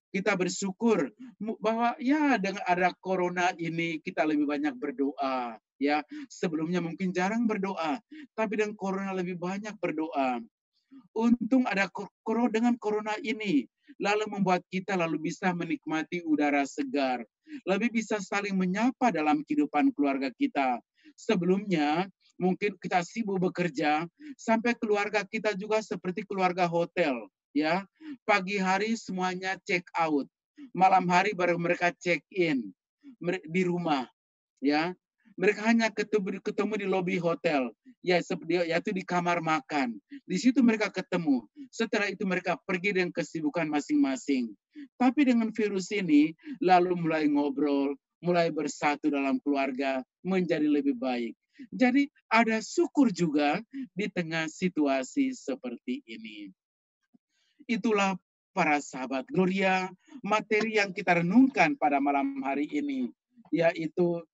Kita bersyukur bahwa ya dengan ada corona ini kita lebih banyak berdoa, ya. Sebelumnya mungkin jarang berdoa, tapi dengan corona lebih banyak berdoa. Untung ada dengan corona ini, lalu membuat kita lalu bisa menikmati udara segar, lebih bisa saling menyapa dalam kehidupan keluarga kita. Sebelumnya mungkin kita sibuk bekerja, sampai keluarga kita juga seperti keluarga hotel, ya. Pagi hari semuanya check out, malam hari baru mereka check in di rumah, ya. Mereka hanya ketemu di lobi hotel, yaitu di kamar makan. Di situ mereka ketemu. Setelah itu mereka pergi dengan kesibukan masing-masing. Tapi dengan virus ini, lalu mulai ngobrol, mulai bersatu dalam keluarga, menjadi lebih baik. Jadi ada syukur juga di tengah situasi seperti ini. Itulah para sahabat Gloria, materi yang kita renungkan pada malam hari ini, yaitu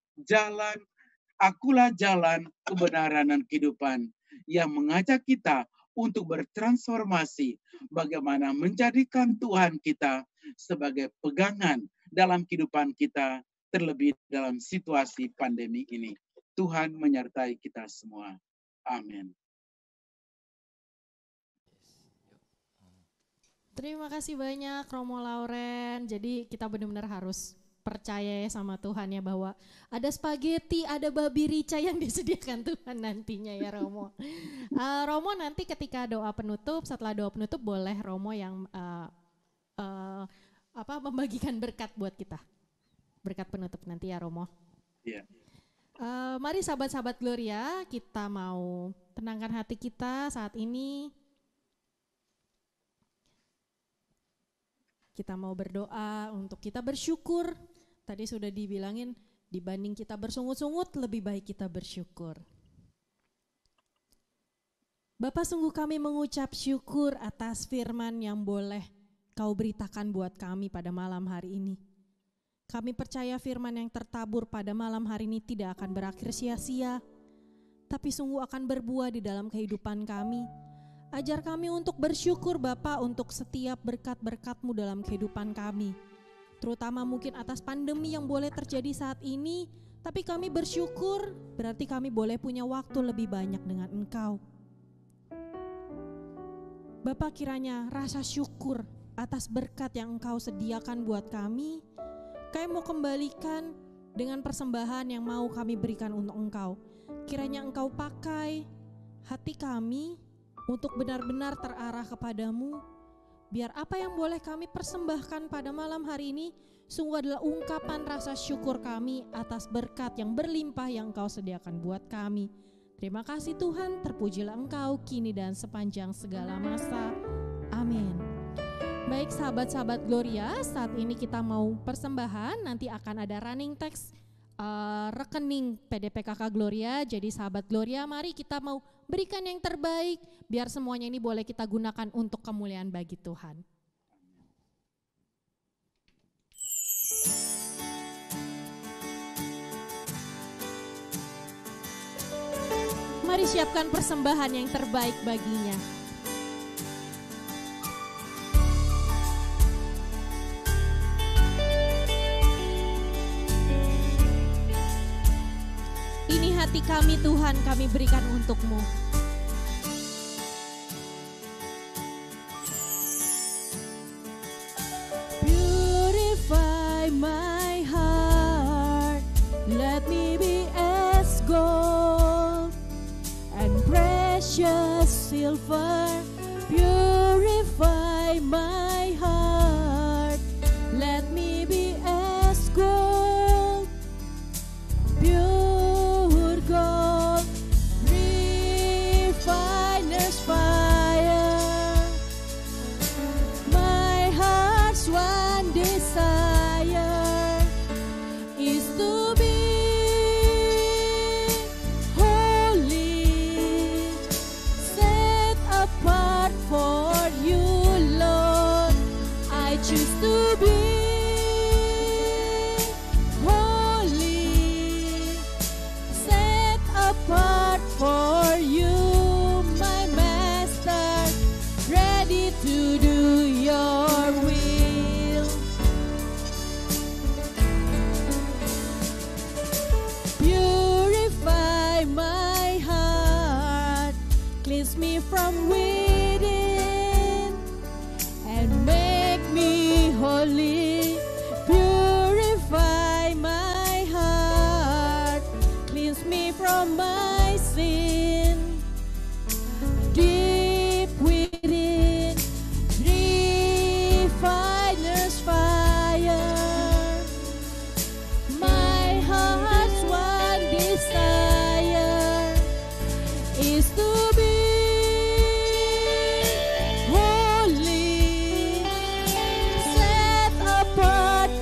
Akulah jalan, kebenaran, dan kehidupan yang mengajak kita untuk bertransformasi bagaimana menjadikan Tuhan kita sebagai pegangan dalam kehidupan kita, terlebih dalam situasi pandemi ini. Tuhan menyertai kita semua. Amin. Terima kasih banyak Romo Lauren. Jadi kita benar-benar harus percaya ya sama Tuhan ya bahwa ada spaghetti, ada babi rica yang disediakan Tuhan nantinya ya Romo. Romo nanti ketika doa penutup, setelah doa penutup boleh Romo yang membagikan berkat buat kita. Berkat penutup nanti ya Romo. Iya. Mari sahabat-sahabat Gloria, kita mau tenangkan hati kita saat ini. Kita mau berdoa untuk kita bersyukur. Tadi sudah dibilangin, dibanding kita bersungut-sungut, lebih baik kita bersyukur. Bapa, sungguh kami mengucap syukur atas firman yang boleh Kau beritakan buat kami pada malam hari ini. Kami percaya firman yang tertabur pada malam hari ini tidak akan berakhir sia-sia, tapi sungguh akan berbuah di dalam kehidupan kami. Ajar kami untuk bersyukur Bapa untuk setiap berkat-berkat-Mu dalam kehidupan kami. Terutama mungkin atas pandemi yang boleh terjadi saat ini, tapi kami bersyukur berarti kami boleh punya waktu lebih banyak dengan Engkau. Bapa, kiranya rasa syukur atas berkat yang Engkau sediakan buat kami mau kembalikan dengan persembahan yang mau kami berikan untuk Engkau. Kiranya Engkau pakai hati kami untuk benar-benar terarah kepadamu, biar apa yang boleh kami persembahkan pada malam hari ini sungguh adalah ungkapan rasa syukur kami atas berkat yang berlimpah yang Engkau sediakan buat kami. Terima kasih Tuhan, terpujilah Engkau kini dan sepanjang segala masa. Amin. Baik sahabat-sahabat Gloria, saat ini kita mau persembahan, nanti akan ada running text rekening PDPKK Gloria. Jadi sahabat Gloria, mari kita mau berikan yang terbaik, biar semuanya ini boleh kita gunakan untuk kemuliaan bagi Tuhan. Mari siapkan persembahan yang terbaik baginya. Ini hati kami Tuhan, kami berikan untuk-Mu. Purify my heart, let me be as gold and precious silver. Purify my heart, let me be as gold, pure gold, refiner's fire. My heart's one desire is to be for you, Lord. I choose to be holy, set apart for you, my Master, ready to do your will. Purify my heart, cleanse me from holy, purify my heart, cleanse me from my sin, deep within, refiner's fire. My heart's one desire is to be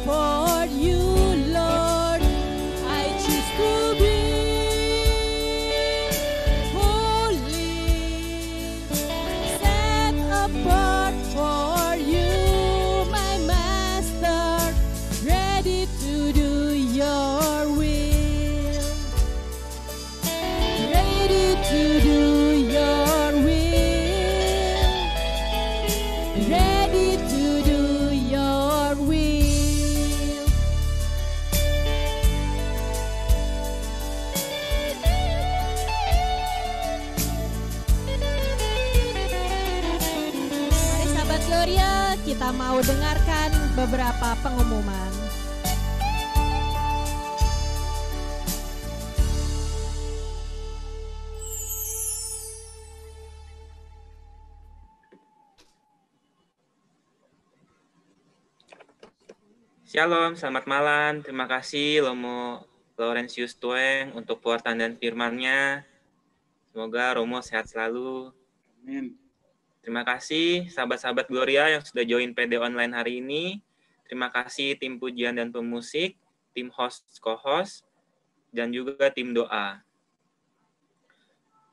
for you, Lord. I choose to be holy, set apart for you, my Master, ready to do your will, ready to do your will, ready to do your will. Gloria, kita mau dengarkan beberapa pengumuman. Shalom, selamat malam. Terima kasih Romo Laurentius Tueng untuk pewartaan dan firman-Nya. Semoga Romo sehat selalu. Amin. Terima kasih sahabat-sahabat Gloria yang sudah join PD online hari ini. Terima kasih tim pujian dan pemusik, tim host, co-host, dan juga tim doa.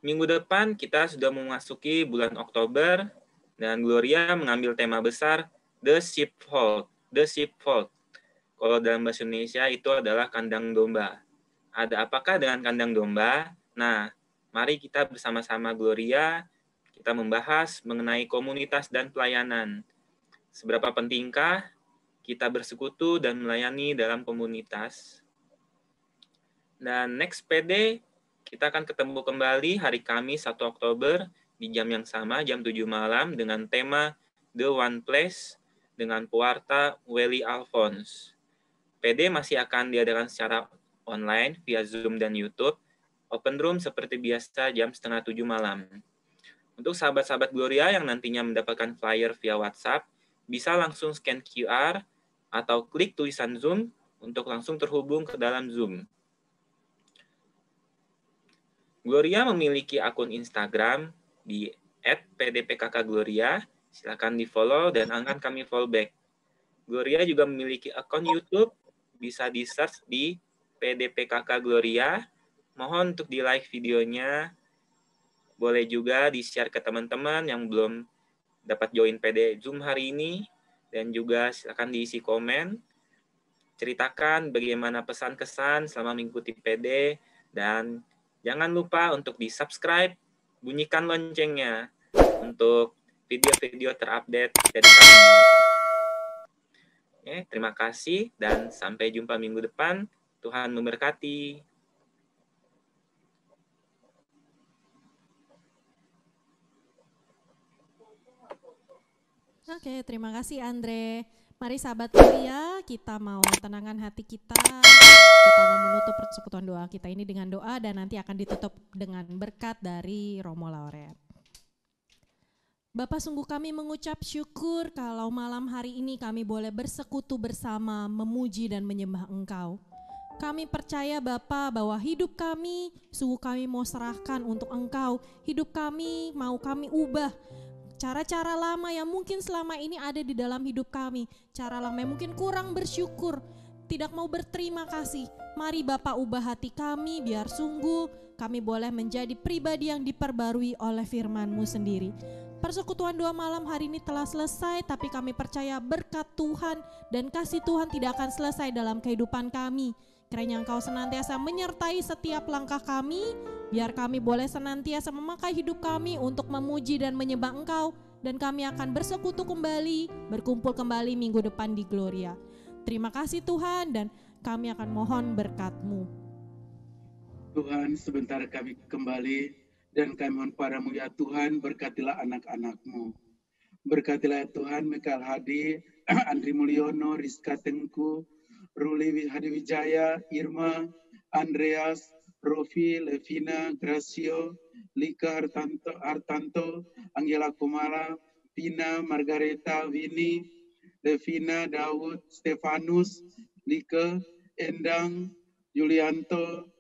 Minggu depan kita sudah memasuki bulan Oktober, dan Gloria mengambil tema besar The Sheepfold. The Sheepfold. Kalau dalam bahasa Indonesia itu adalah kandang domba. Ada apakah dengan kandang domba? Nah, mari kita bersama-sama Gloria kita membahas mengenai komunitas dan pelayanan. Seberapa pentingkah kita bersekutu dan melayani dalam komunitas? Dan next PD, kita akan ketemu kembali hari Kamis 1 Oktober di jam yang sama, jam 7 malam, dengan tema The One Place dengan pewarta Welly Alphonse. PD masih akan diadakan secara online via Zoom dan YouTube. Open room seperti biasa jam 6:30 malam. Untuk sahabat-sahabat Gloria yang nantinya mendapatkan flyer via WhatsApp, bisa langsung scan QR atau klik tulisan Zoom untuk langsung terhubung ke dalam Zoom. Gloria memiliki akun Instagram di @pdpkkgloria. Silakan di-follow dan akan kami follow back. Gloria juga memiliki akun YouTube, bisa di-search di PDPKK Gloria. Mohon untuk di-like videonya. Boleh juga di-share ke teman-teman yang belum dapat join PD Zoom hari ini. Dan juga silakan diisi komen. Ceritakan bagaimana pesan-kesan selama mengikuti PD. Dan jangan lupa untuk di-subscribe, bunyikan loncengnya untuk video-video terupdate dari kami. Terima kasih dan sampai jumpa minggu depan. Tuhan memberkati. Oke, terima kasih Andre. Mari sahabat Gloria, kita mau tenangkan hati kita. Kita mau menutup persekutuan doa kita ini dengan doa dan nanti akan ditutup dengan berkat dari Romo Lauren. Bapa, sungguh kami mengucap syukur kalau malam hari ini kami boleh bersekutu bersama, memuji dan menyembah Engkau. Kami percaya Bapa bahwa hidup kami, sungguh kami mau serahkan untuk Engkau. Hidup kami mau kami ubah. Cara-cara lama yang mungkin selama ini ada di dalam hidup kami, cara lama yang mungkin kurang bersyukur, tidak mau berterima kasih. Mari Bapa ubah hati kami biar sungguh kami boleh menjadi pribadi yang diperbarui oleh firman-Mu sendiri. Persekutuan doa malam hari ini telah selesai, tapi kami percaya berkat Tuhan dan kasih Tuhan tidak akan selesai dalam kehidupan kami. Kiranya Engkau senantiasa menyertai setiap langkah kami, biar kami boleh senantiasa memakai hidup kami untuk memuji dan menyembah Engkau, dan kami akan bersekutu kembali, berkumpul kembali minggu depan di Gloria. Terima kasih Tuhan, dan kami akan mohon berkat-Mu. Tuhan, sebentar kami kembali dan kami mohon padamu ya Tuhan, berkatilah anak-anak-Mu. Berkatilah ya Tuhan, Mikael Hadi, Andri Mulyono, Rizka Tengku, Ruli Hadi Wijaya, Irma, Andreas, Rofi, Levina, Gracio, Lika Hartanto, Angela Kumara, Pina, Margareta, Vini, Levina, Daud, Stefanus, Lika, Endang, Julianto,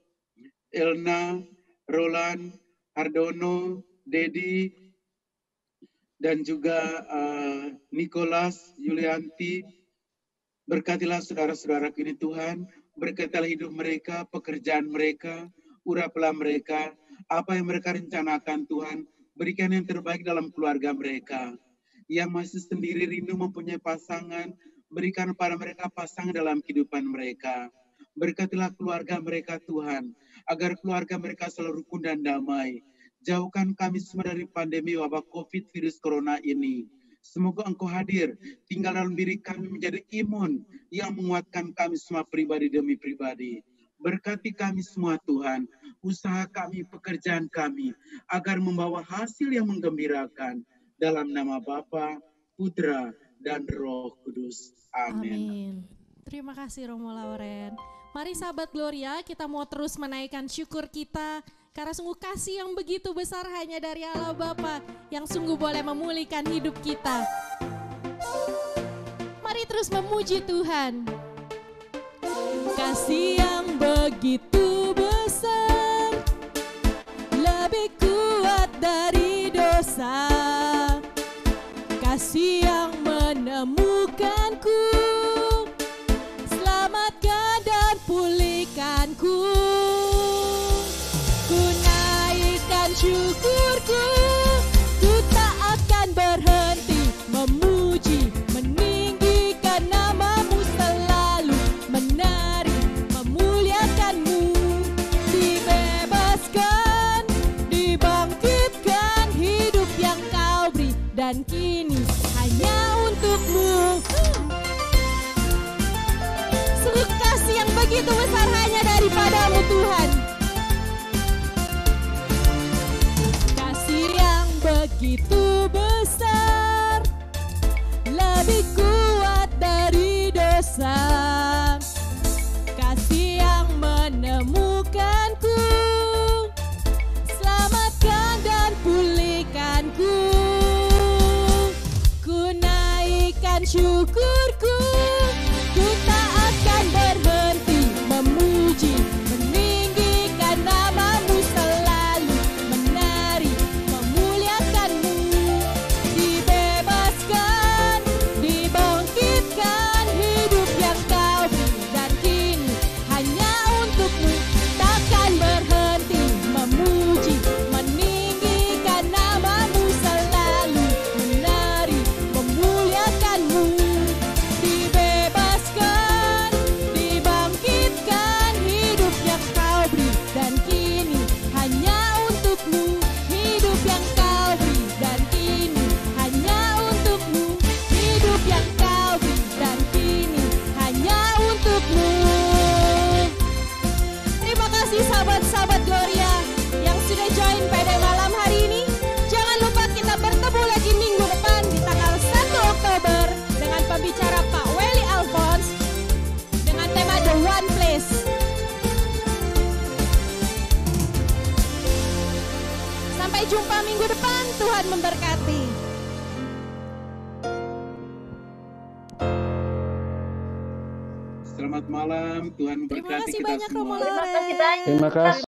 Elna, Roland, Hardono, Dedi, dan juga Nicholas, Yulianti. Berkatilah saudara-saudara kini Tuhan, berkatilah hidup mereka, pekerjaan mereka, uraplah mereka, apa yang mereka rencanakan Tuhan, berikan yang terbaik dalam keluarga mereka. Yang masih sendiri rindu mempunyai pasangan, berikan pada mereka pasangan dalam kehidupan mereka. Berkatilah keluarga mereka Tuhan, agar keluarga mereka selalu rukun dan damai. Jauhkan kami semua dari pandemi wabah COVID virus corona ini. Semoga Engkau hadir, tinggal dalam diri kami menjadi imun yang menguatkan kami semua pribadi demi pribadi. Berkati kami semua Tuhan, usaha kami, pekerjaan kami, agar membawa hasil yang menggembirakan. Dalam nama Bapa, Putra, dan Roh Kudus. Amin. Amin. Terima kasih Romo Lauren. Mari sahabat Gloria, kita mau terus menaikkan syukur kita. Karena sungguh kasih yang begitu besar hanya dari Allah Bapa yang sungguh boleh memulihkan hidup kita. Mari terus memuji Tuhan. Kasih yang begitu besar, lebih kuat dari dosa. Kasih yang menemukanku, selamatkan dan pulihkanku. Syukurku, ku tak akan berhenti memuji, meninggikan nama-Mu selalu, menari, memuliakan-Mu. Dibebaskan, dibangkitkan, hidup yang Kau beri, dan kini hanya untuk-Mu. Sungguh kasih yang begitu besar hanya daripada-Mu Tuhan. Begitu besar, lebih kuat dari dosa. Kasih yang menemukanku, selamatkan dan pulihkanku. Ku naikkan syukurku, ku tak akan berhenti memuji, meninggikan nama-Mu selalu. jumpa minggu depan. Tuhan memberkati. Selamat malam, Tuhan Terima memberkati kasih kita banyak semua. Romo Lore. Terima kasih banyak. Terima kasih.